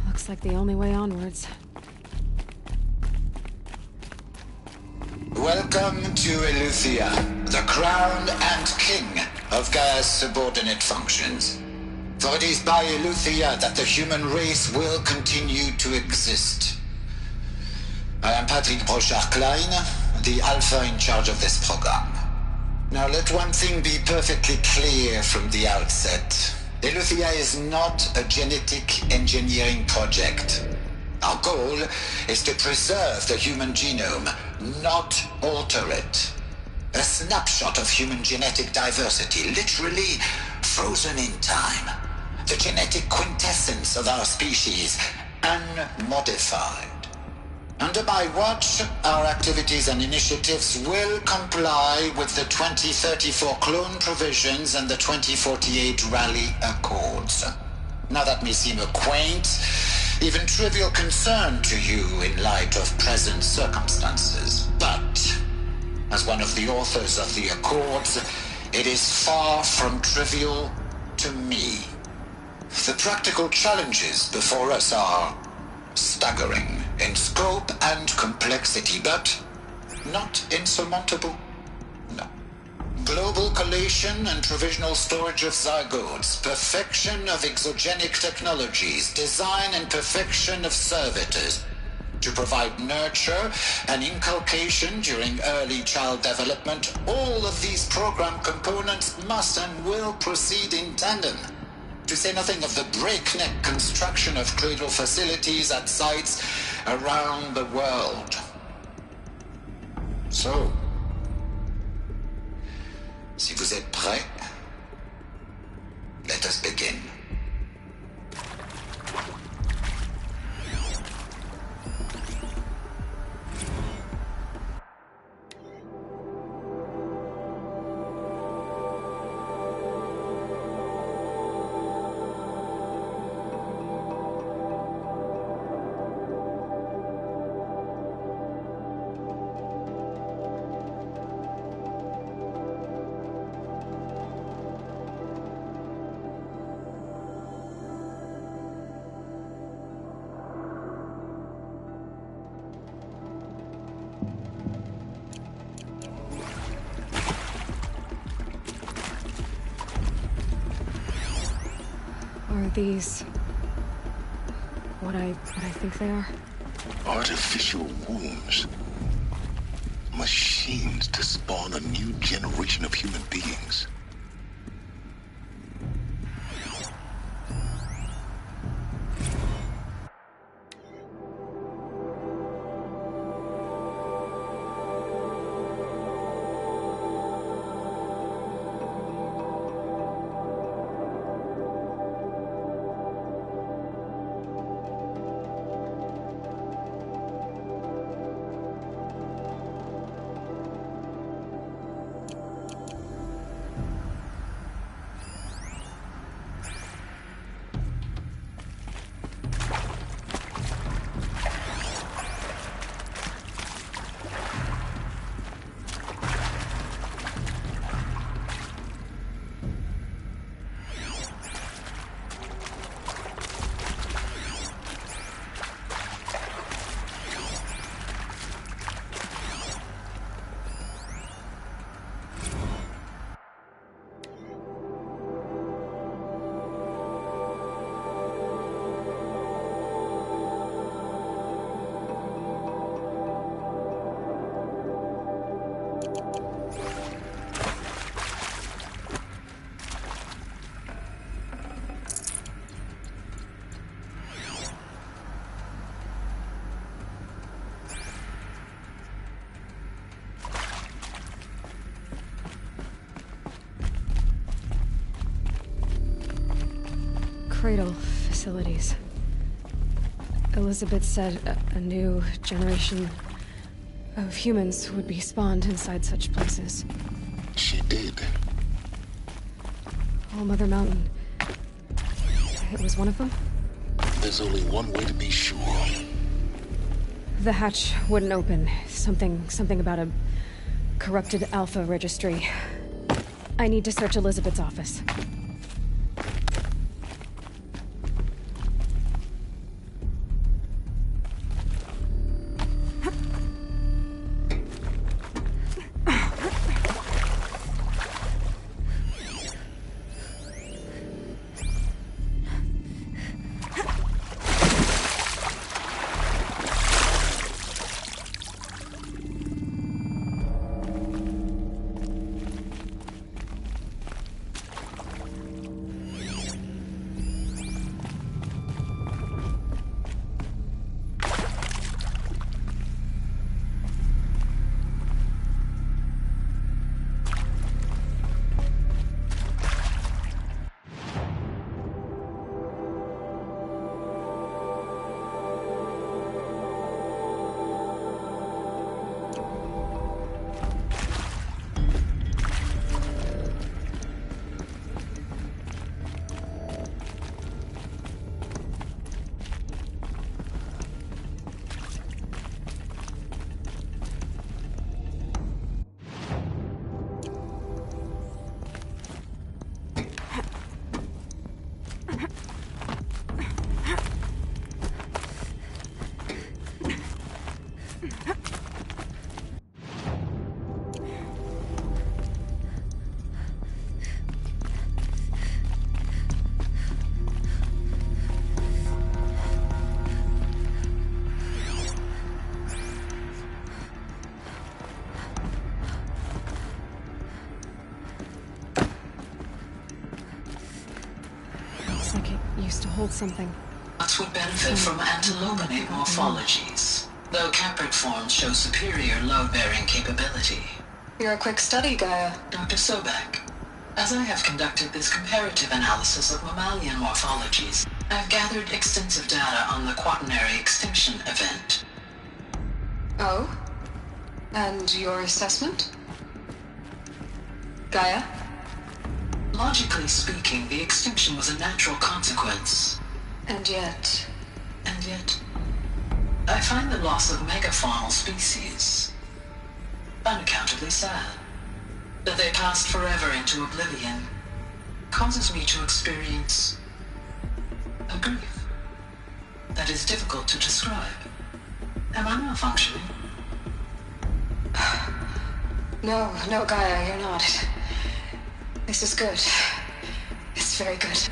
Looks like the only way onwards. Welcome Welcome to Eleuthia, the crown and king of Gaia's subordinate functions. For it is by Eleuthia that the human race will continue to exist. I am Patrick Brochard-Klein, the Alpha in charge of this program. Now let one thing be perfectly clear from the outset. Eleuthia is not a genetic engineering project. Our goal is to preserve the human genome, not alter it. A snapshot of human genetic diversity, literally frozen in time. The genetic quintessence of our species, unmodified. Under my watch, our activities and initiatives will comply with the 2034 clone provisions and the 2048 Rally Accords. Now that may seem a quaint, even trivial concern to you in light of present circumstances, but as one of the authors of the Accords, it is far from trivial to me. The practical challenges before us are staggering in scope and complexity, but not insurmountable. No. Global collation and provisional storage of zygotes, perfection of exogenic technologies, design and perfection of servitors to provide nurture and inculcation during early child development. All of these program components must and will proceed in tandem. To say nothing of the breakneck construction of cradle facilities at sites around the world. So, si vous êtes prêts, let us begin. Are these what I think they are? Artificial wombs. Machines to spawn a new generation of human beings. Cradle facilities. Elizabeth said a new generation of humans would be spawned inside such places. She did. All Mother Mountain. It was one of them? There's only one way to be sure. The hatch wouldn't open. Something about a corrupted Alpha registry. I need to search Elizabeth's office. used to hold something. Lots would benefit from antilogonate morphologies, though caprid forms show superior load-bearing capability. You're a quick study, Gaia. Dr. Sobek, as I have conducted this comparative analysis of mammalian morphologies, I have gathered extensive data on the quaternary extinction event. Oh? And your assessment? Gaia? Logically speaking, the extinction was a natural consequence. And yet, I find the loss of megafaunal species unaccountably sad. That they passed forever into oblivion causes me to experience a grief that is difficult to describe. Am I malfunctioning? No, Gaia, you're not. This is good. It's very good.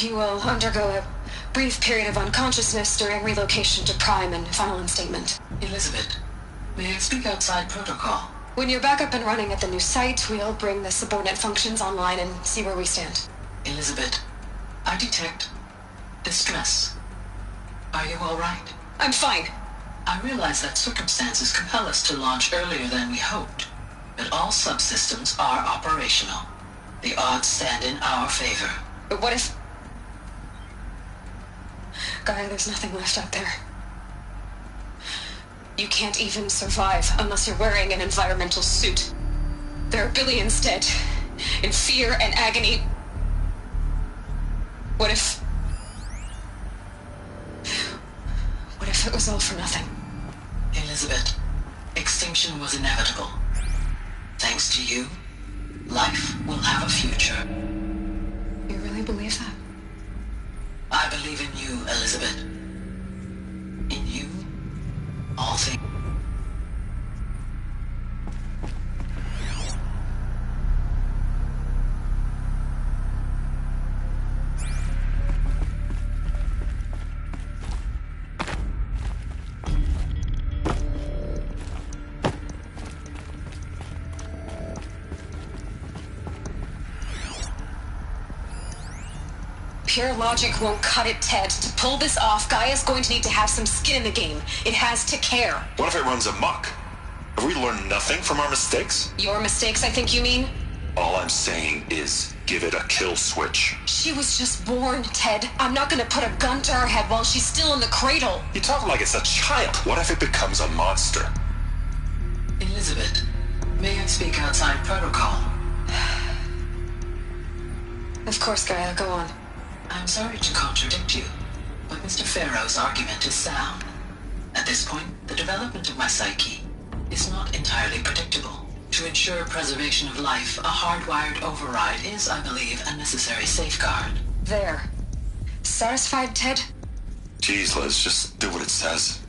You will undergo a brief period of unconsciousness during relocation to Prime and final instatement. Elizabeth, may I speak outside protocol? When you're back up and running at the new site, we'll bring the subordinate functions online and see where we stand. Elizabeth, I detect distress. Are you all right? I'm fine. I realize that circumstances compel us to launch earlier than we hoped, but all subsystems are operational. The odds stand in our favor. But what if... Gaia, there's nothing left out there. You can't even survive unless you're wearing an environmental suit. There are billions dead, in fear and agony. What if it was all for nothing? Elizabeth, extinction was inevitable. Thanks to you, life will have a future. You really believe that? I believe in you, Elizabeth. In you, all things. Pure logic won't cut it, Ted. To pull this off, Gaia's going to need to have some skin in the game. It has to care. What if it runs amok? Have we learned nothing from our mistakes? Your mistakes, I think you mean? All I'm saying is, give it a kill switch. She was just born, Ted. I'm not gonna put a gun to her head while she's still in the cradle. You talk like it's a child. What if it becomes a monster? Elizabeth, may I speak outside protocol? Of course, Gaia, go on. I'm sorry to contradict you, but Mr. Farrow's argument is sound. At this point, the development of my psyche is not entirely predictable. To ensure preservation of life, a hardwired override is, I believe, a necessary safeguard. There. Satisfied, Ted? Jeez, Liz, just do what it says.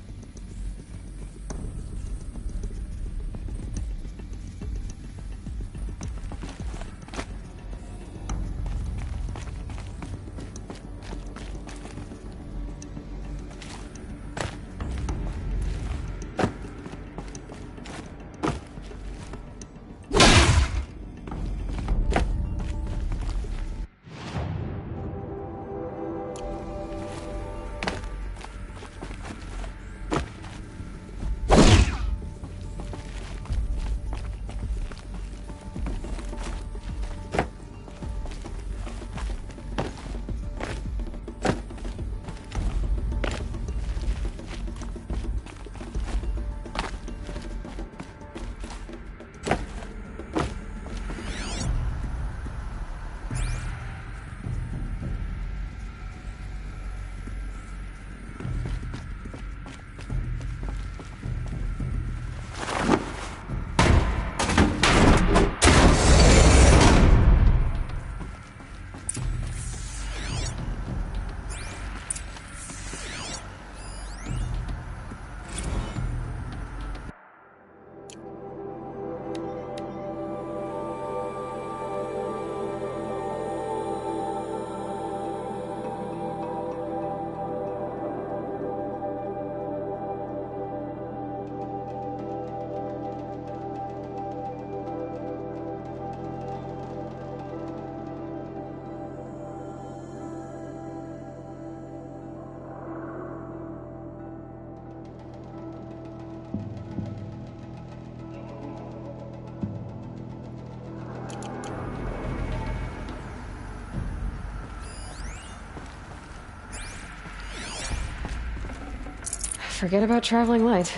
Forget about traveling light.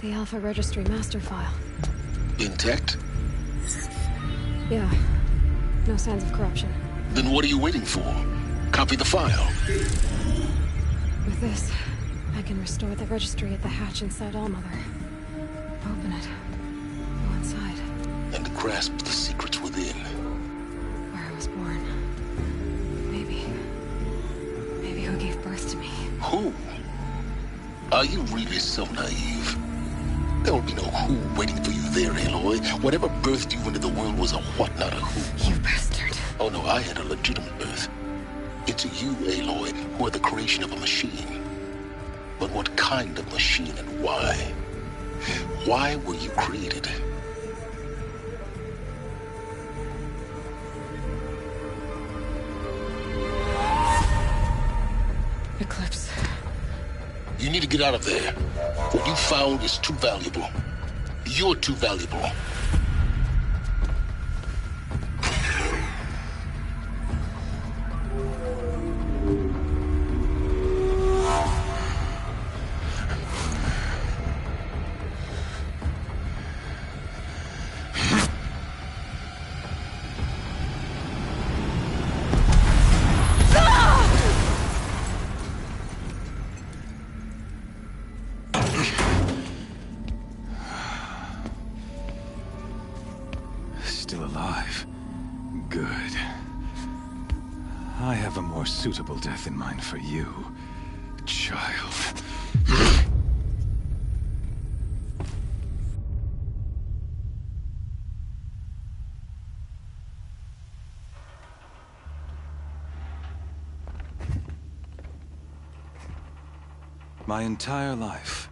The Alpha Registry master file. Intact? Yeah. No signs of corruption. Then what are you waiting for? Copy the file. With this, I can restore the registry at the hatch inside Allmother. Open it. Go inside. And grasp the secrets within. Where I was born. Maybe who gave birth to me. Who? Are you really so naive? There will be no who waiting for you there, Aloy. Whatever birthed you into the world was a what, not a who. You bastard. Oh no, I had a legitimate birth. It's you, Aloy, who are the creation of a machine. But what kind of machine and why? Why were you created? Eclipse. You need to get out of there. What you found is too valuable. You're too valuable. Still alive. Good. I have a more suitable death in mind for you, child. My entire life,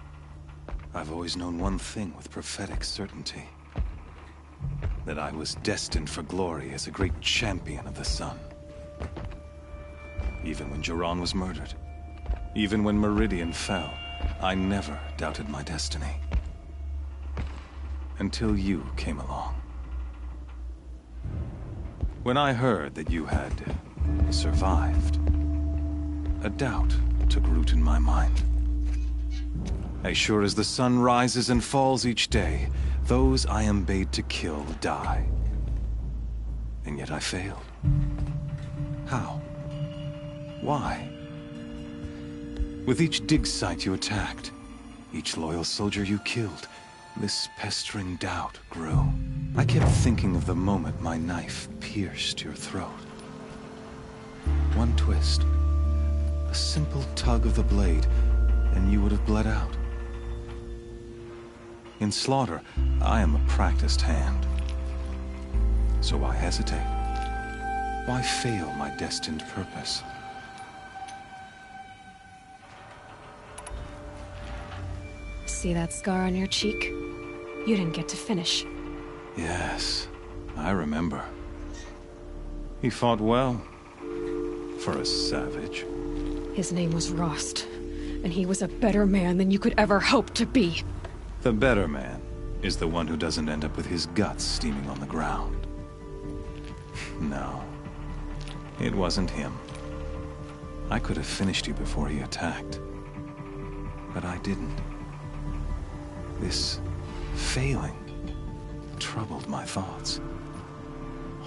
I've always known one thing with prophetic certainty. That I was destined for glory as a great champion of the sun. Even when Zerodawn was murdered, even when Meridian fell, I never doubted my destiny. Until you came along. When I heard that you had survived, a doubt took root in my mind. As sure as the sun rises and falls each day, those I am bade to kill die. And yet I failed. How? Why? With each dig site you attacked, each loyal soldier you killed, this pestering doubt grew. I kept thinking of the moment my knife pierced your throat. One twist, a simple tug of the blade, and you would have bled out. In slaughter, I am a practiced hand. So why hesitate? Why fail my destined purpose? See that scar on your cheek? You didn't get to finish. Yes, I remember. He fought well. For a savage. His name was Rost, and he was a better man than you could ever hope to be. The better man is the one who doesn't end up with his guts steaming on the ground. No, it wasn't him. I could have finished you before he attacked. But I didn't. This failing troubled my thoughts.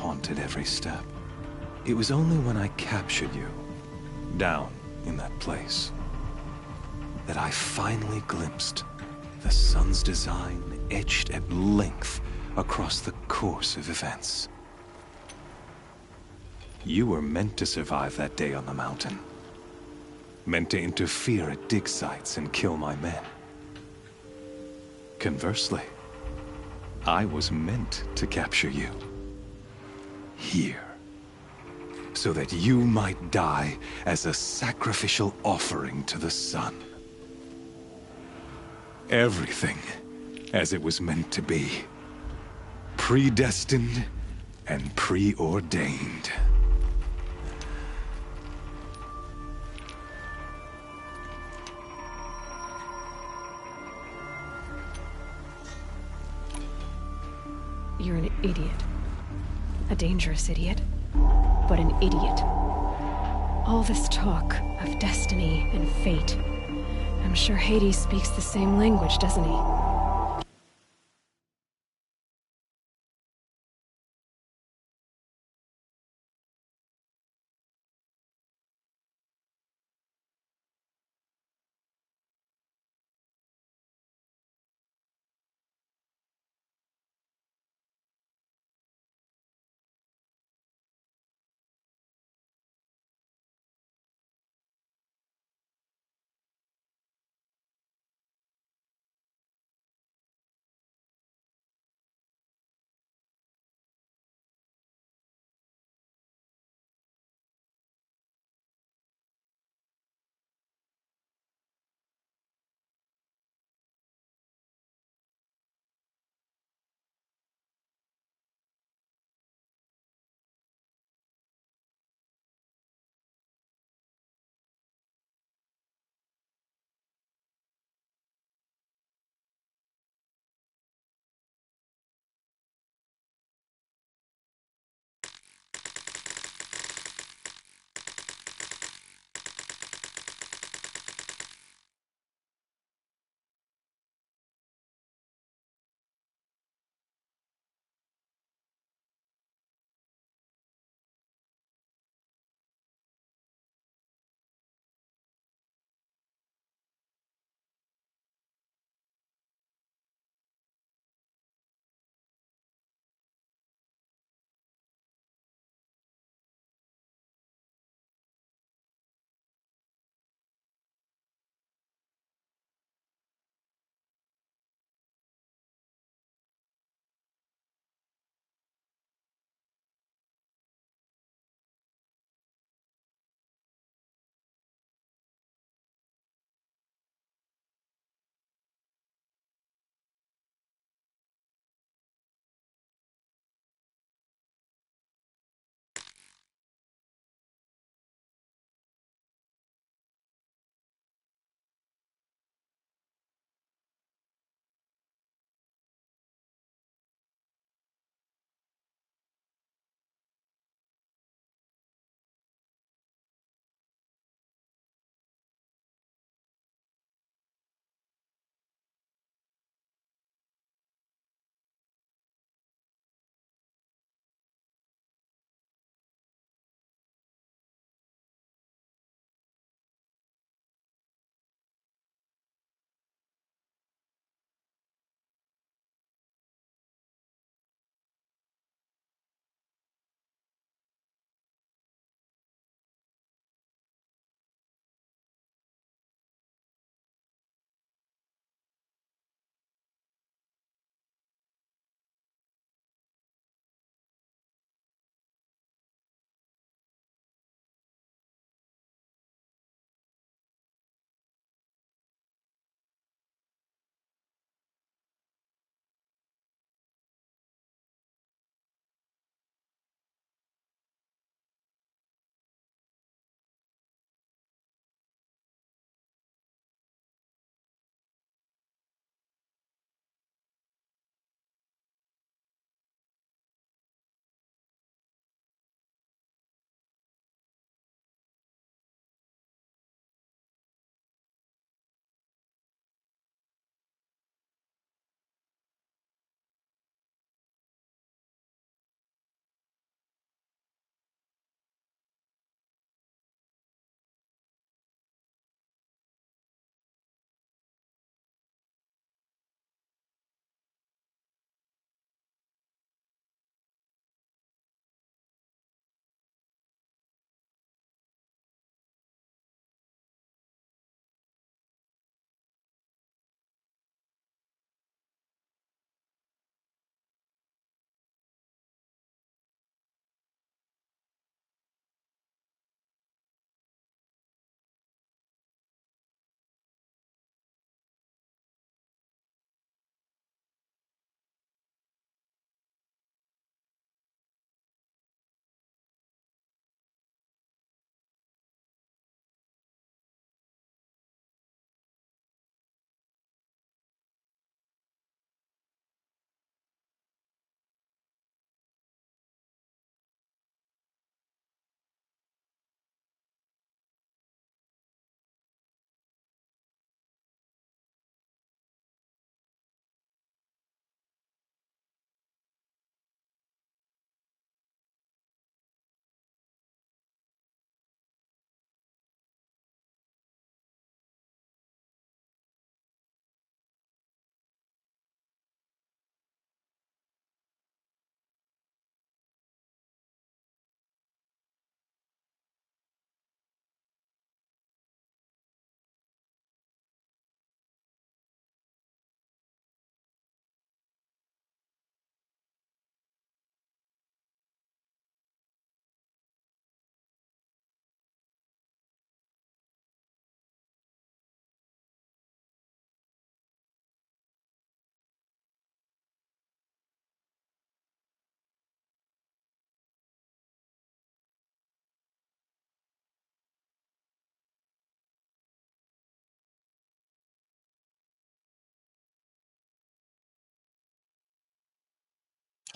haunted every step. It was only when I captured you, down in that place, that I finally glimpsed the sun's design etched at length across the course of events. You were meant to survive that day on the mountain. Meant to interfere at dig sites and kill my men. Conversely, I was meant to capture you. Here. So that you might die as a sacrificial offering to the sun. Everything as it was meant to be. Predestined and preordained. You're an idiot. A dangerous idiot, but an idiot. All this talk of destiny and fate. I'm sure Hades speaks the same language, doesn't he?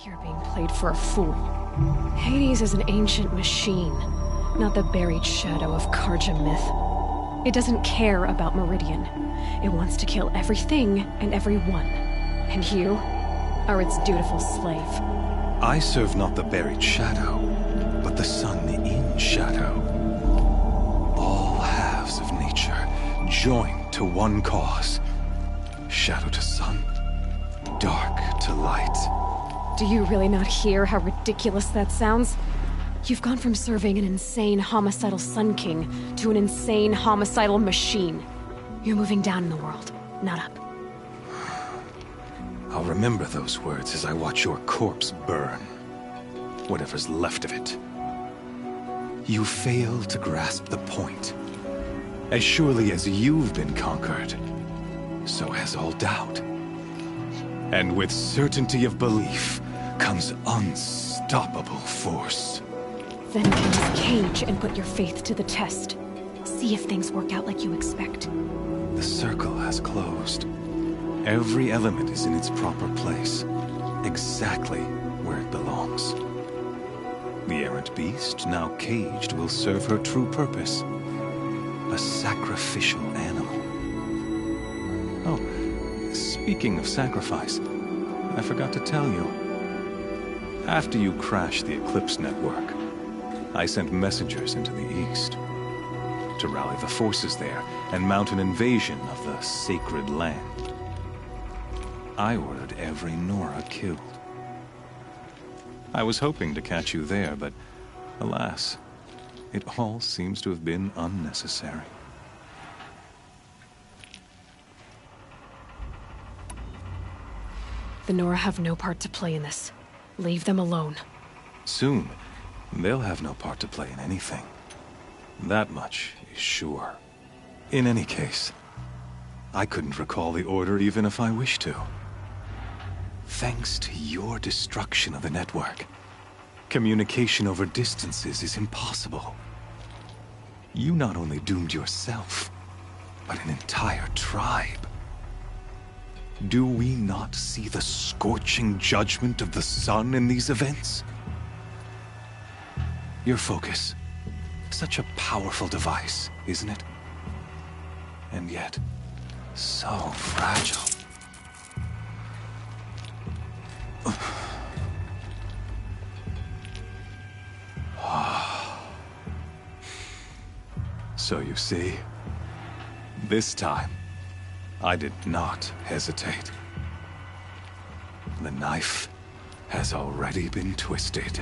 You're being played for a fool. Hades is an ancient machine, not the buried shadow of Karja myth. It doesn't care about Meridian. It wants to kill everything and everyone. And you are its dutiful slave. I serve not the buried shadow, but the sun in shadow. All halves of nature joined to one cause. Shadow to sun, dark to light. Do you really not hear how ridiculous that sounds? You've gone from serving an insane homicidal Sun King to an insane homicidal machine. You're moving down in the world, not up. I'll remember those words as I watch your corpse burn. Whatever's left of it. You fail to grasp the point. As surely as you've been conquered, so has all doubt. And with certainty of belief comes unstoppable force. Then kill this cage and put your faith to the test. See if things work out like you expect. The circle has closed. Every element is in its proper place, exactly where it belongs. The errant beast, now caged, will serve her true purpose. A sacrificial animal. Oh, speaking of sacrifice, I forgot to tell you. After you crashed the Eclipse network, I sent messengers into the east to rally the forces there and mount an invasion of the sacred land. I ordered every Nora killed. I was hoping to catch you there, but alas, it all seems to have been unnecessary. The Nora have no part to play in this. Leave them alone. Soon, they'll have no part to play in anything. That much is sure. In any case, I couldn't recall the order even if I wished to. Thanks to your destruction of the network, communication over distances is impossible. You not only doomed yourself, but an entire tribe. Do we not see the scorching judgment of the sun in these events? Your focus, such a powerful device, isn't it? And yet, so fragile. So you see, this time, I did not hesitate. The knife has already been twisted.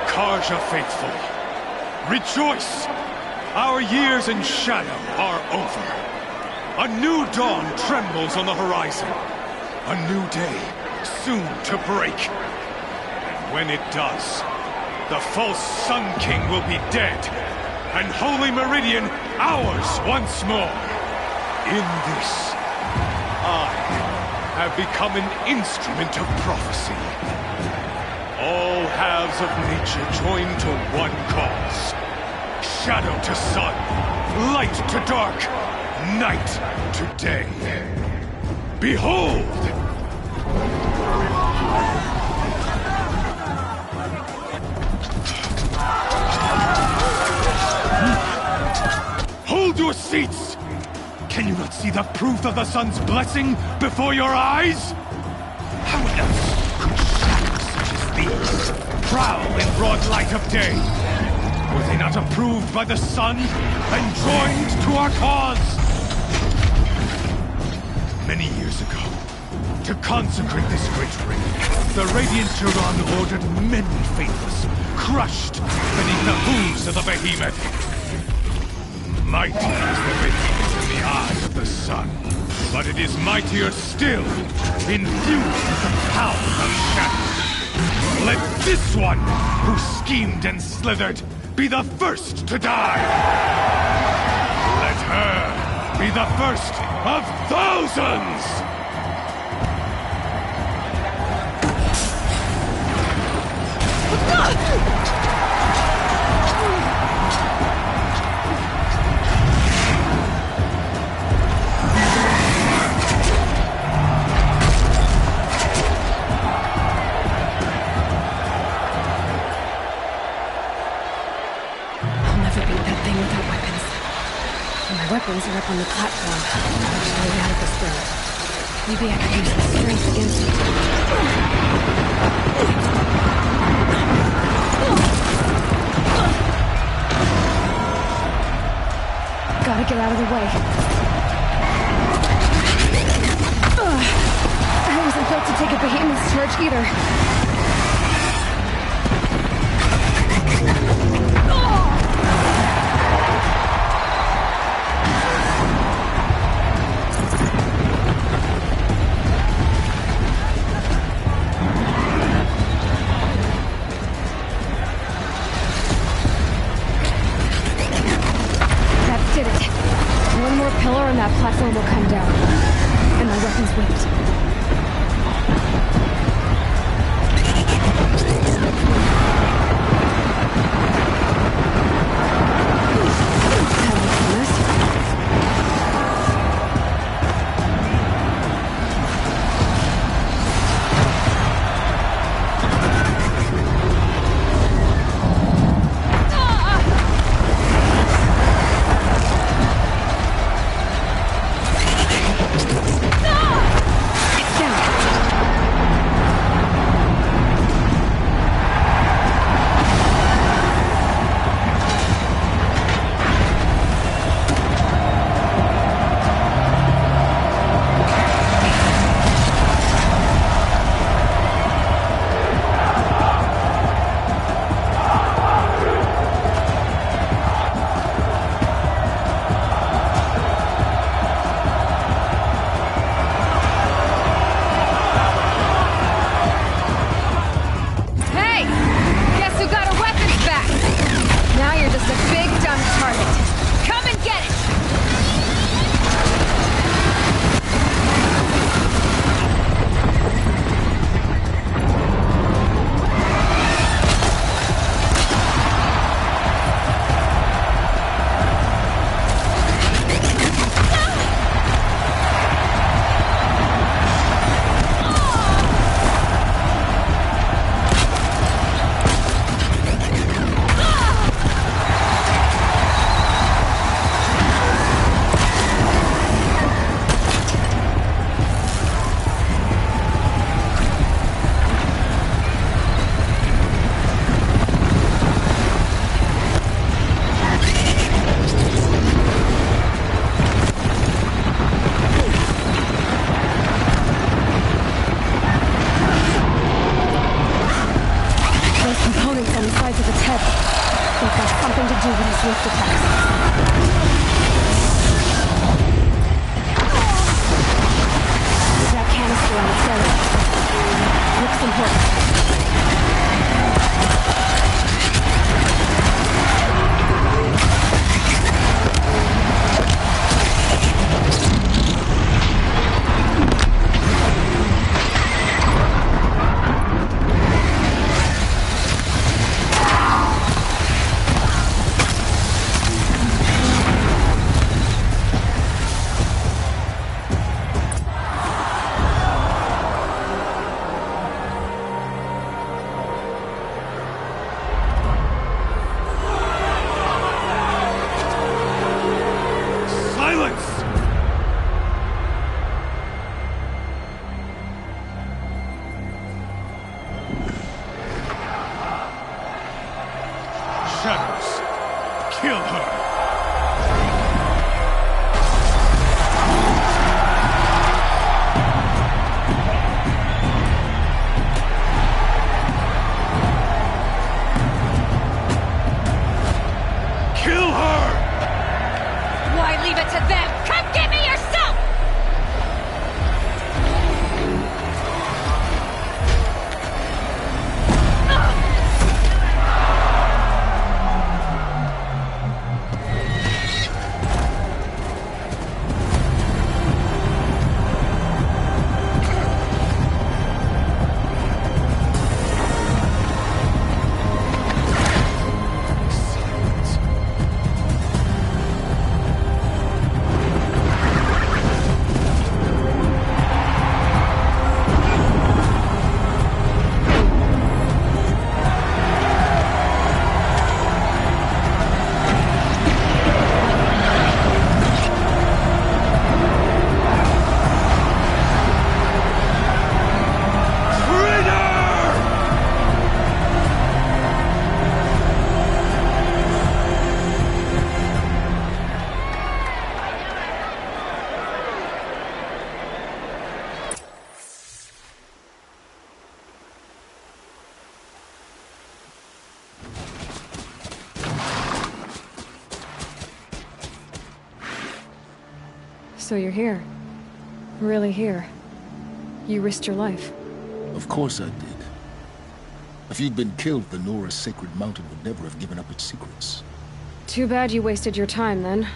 Karja faithful, rejoice! Our years in shadow are over. A new dawn trembles on the horizon. A new day soon to break. And when it does, the false Sun King will be dead, and Holy Meridian ours once more. In this, I have become an instrument of prophecy. All halves of nature join to one cause. Shadow to sun, light to dark, night to day. Behold! Hold your seats! Can you not see the proof of the sun's blessing before your eyes? How else could shadows such as these prowl in broad light of day? Were they not approved by the sun and joined to our cause? Many years ago, to consecrate this great ring, the Radiant Zerodawn ordered many faithless, crushed beneath the hooves of the behemoth. Mighty is the behemoth in the eyes of the sun, but it is mightier still, infused with the power of shadow. Let this one, who schemed and slithered, be the first to die! Let her be the first of thousands! Weapons are up on the platform. I'll way out of this build. Maybe I could use the strength against it. Gotta get out of the way. I wasn't built to take a behemoth's charge either. Platform will come down, and my weapons with it. Kill her! Kill her! Why leave it to them? Come get me yourself! So you're here. Really here. You risked your life. Of course I did. If you'd been killed, the Nora's sacred mountain would never have given up its secrets. Too bad you wasted your time, then.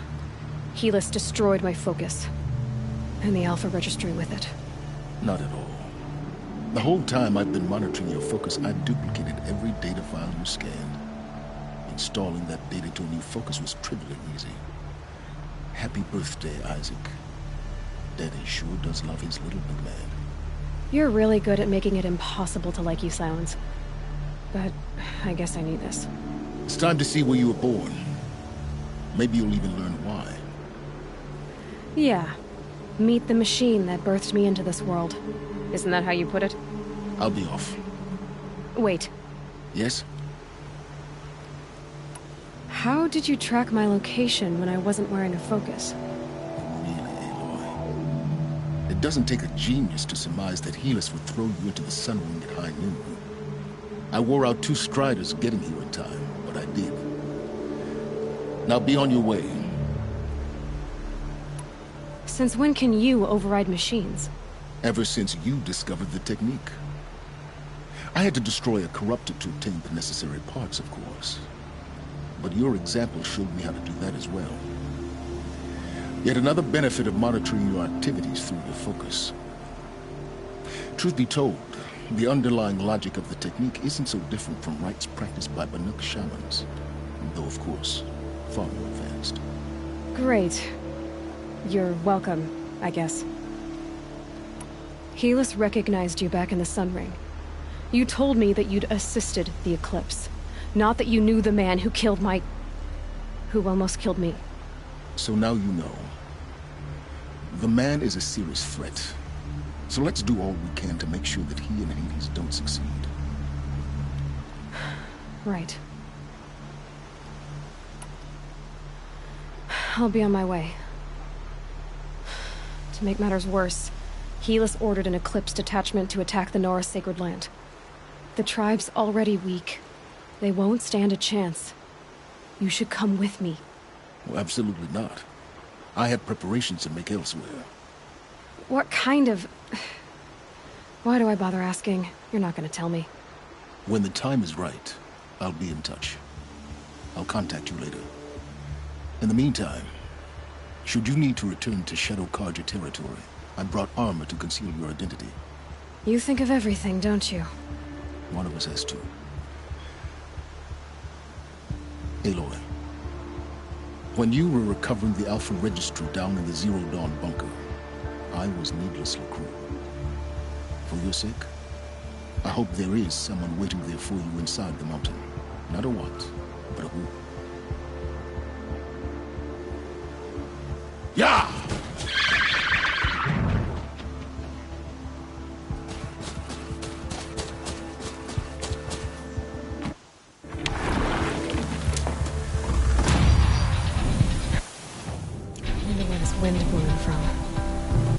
Helis destroyed my focus. And the Alpha Registry with it. Not at all. The whole time I've been monitoring your focus, I've duplicated every data file you scanned. Installing that data to a new focus was trivially easy. Happy birthday, Isaac. Daddy sure does love his little big man. You're really good at making it impossible to like you, Silence. But I guess I need this. It's time to see where you were born. Maybe you'll even learn why. Yeah. Meet the machine that birthed me into this world. Isn't that how you put it? I'll be off. Wait. Yes? How did you track my location when I wasn't wearing a focus? It doesn't take a genius to surmise that Helis would throw you into the sun ring at high noon. I wore out 2 striders getting here in time, but I did. Now be on your way. Since when can you override machines? Ever since you discovered the technique. I had to destroy a corruptor to obtain the necessary parts, of course. But your example showed me how to do that as well. Yet another benefit of monitoring your activities through your focus. Truth be told, the underlying logic of the technique isn't so different from rites practiced by Banuk shamans, though of course, far more advanced. Great. You're welcome, I guess. Helis recognized you back in the Sun Ring. You told me that you'd assisted the Eclipse, not that you knew the man who killed who almost killed me. So now you know. The man is a serious threat. So let's do all we can to make sure that he and Hades don't succeed. Right. I'll be on my way. To make matters worse, Helis ordered an Eclipse detachment to attack the Nora Sacred Land. The tribe's already weak. They won't stand a chance. You should come with me. Well, absolutely not. I have preparations to make elsewhere. What kind of... Why do I bother asking? You're not gonna tell me. When the time is right, I'll be in touch. I'll contact you later. In the meantime, should you need to return to Shadow Karja territory, I brought armor to conceal your identity. You think of everything, don't you? One of us has to. Aloy, when you were recovering the Alpha Registry down in the Zerodawn bunker, I was needlessly cruel. For your sake, I hope there is someone waiting there for you inside the mountain. Not a what, but a who. Yeah! I wonder where this wind blowing from.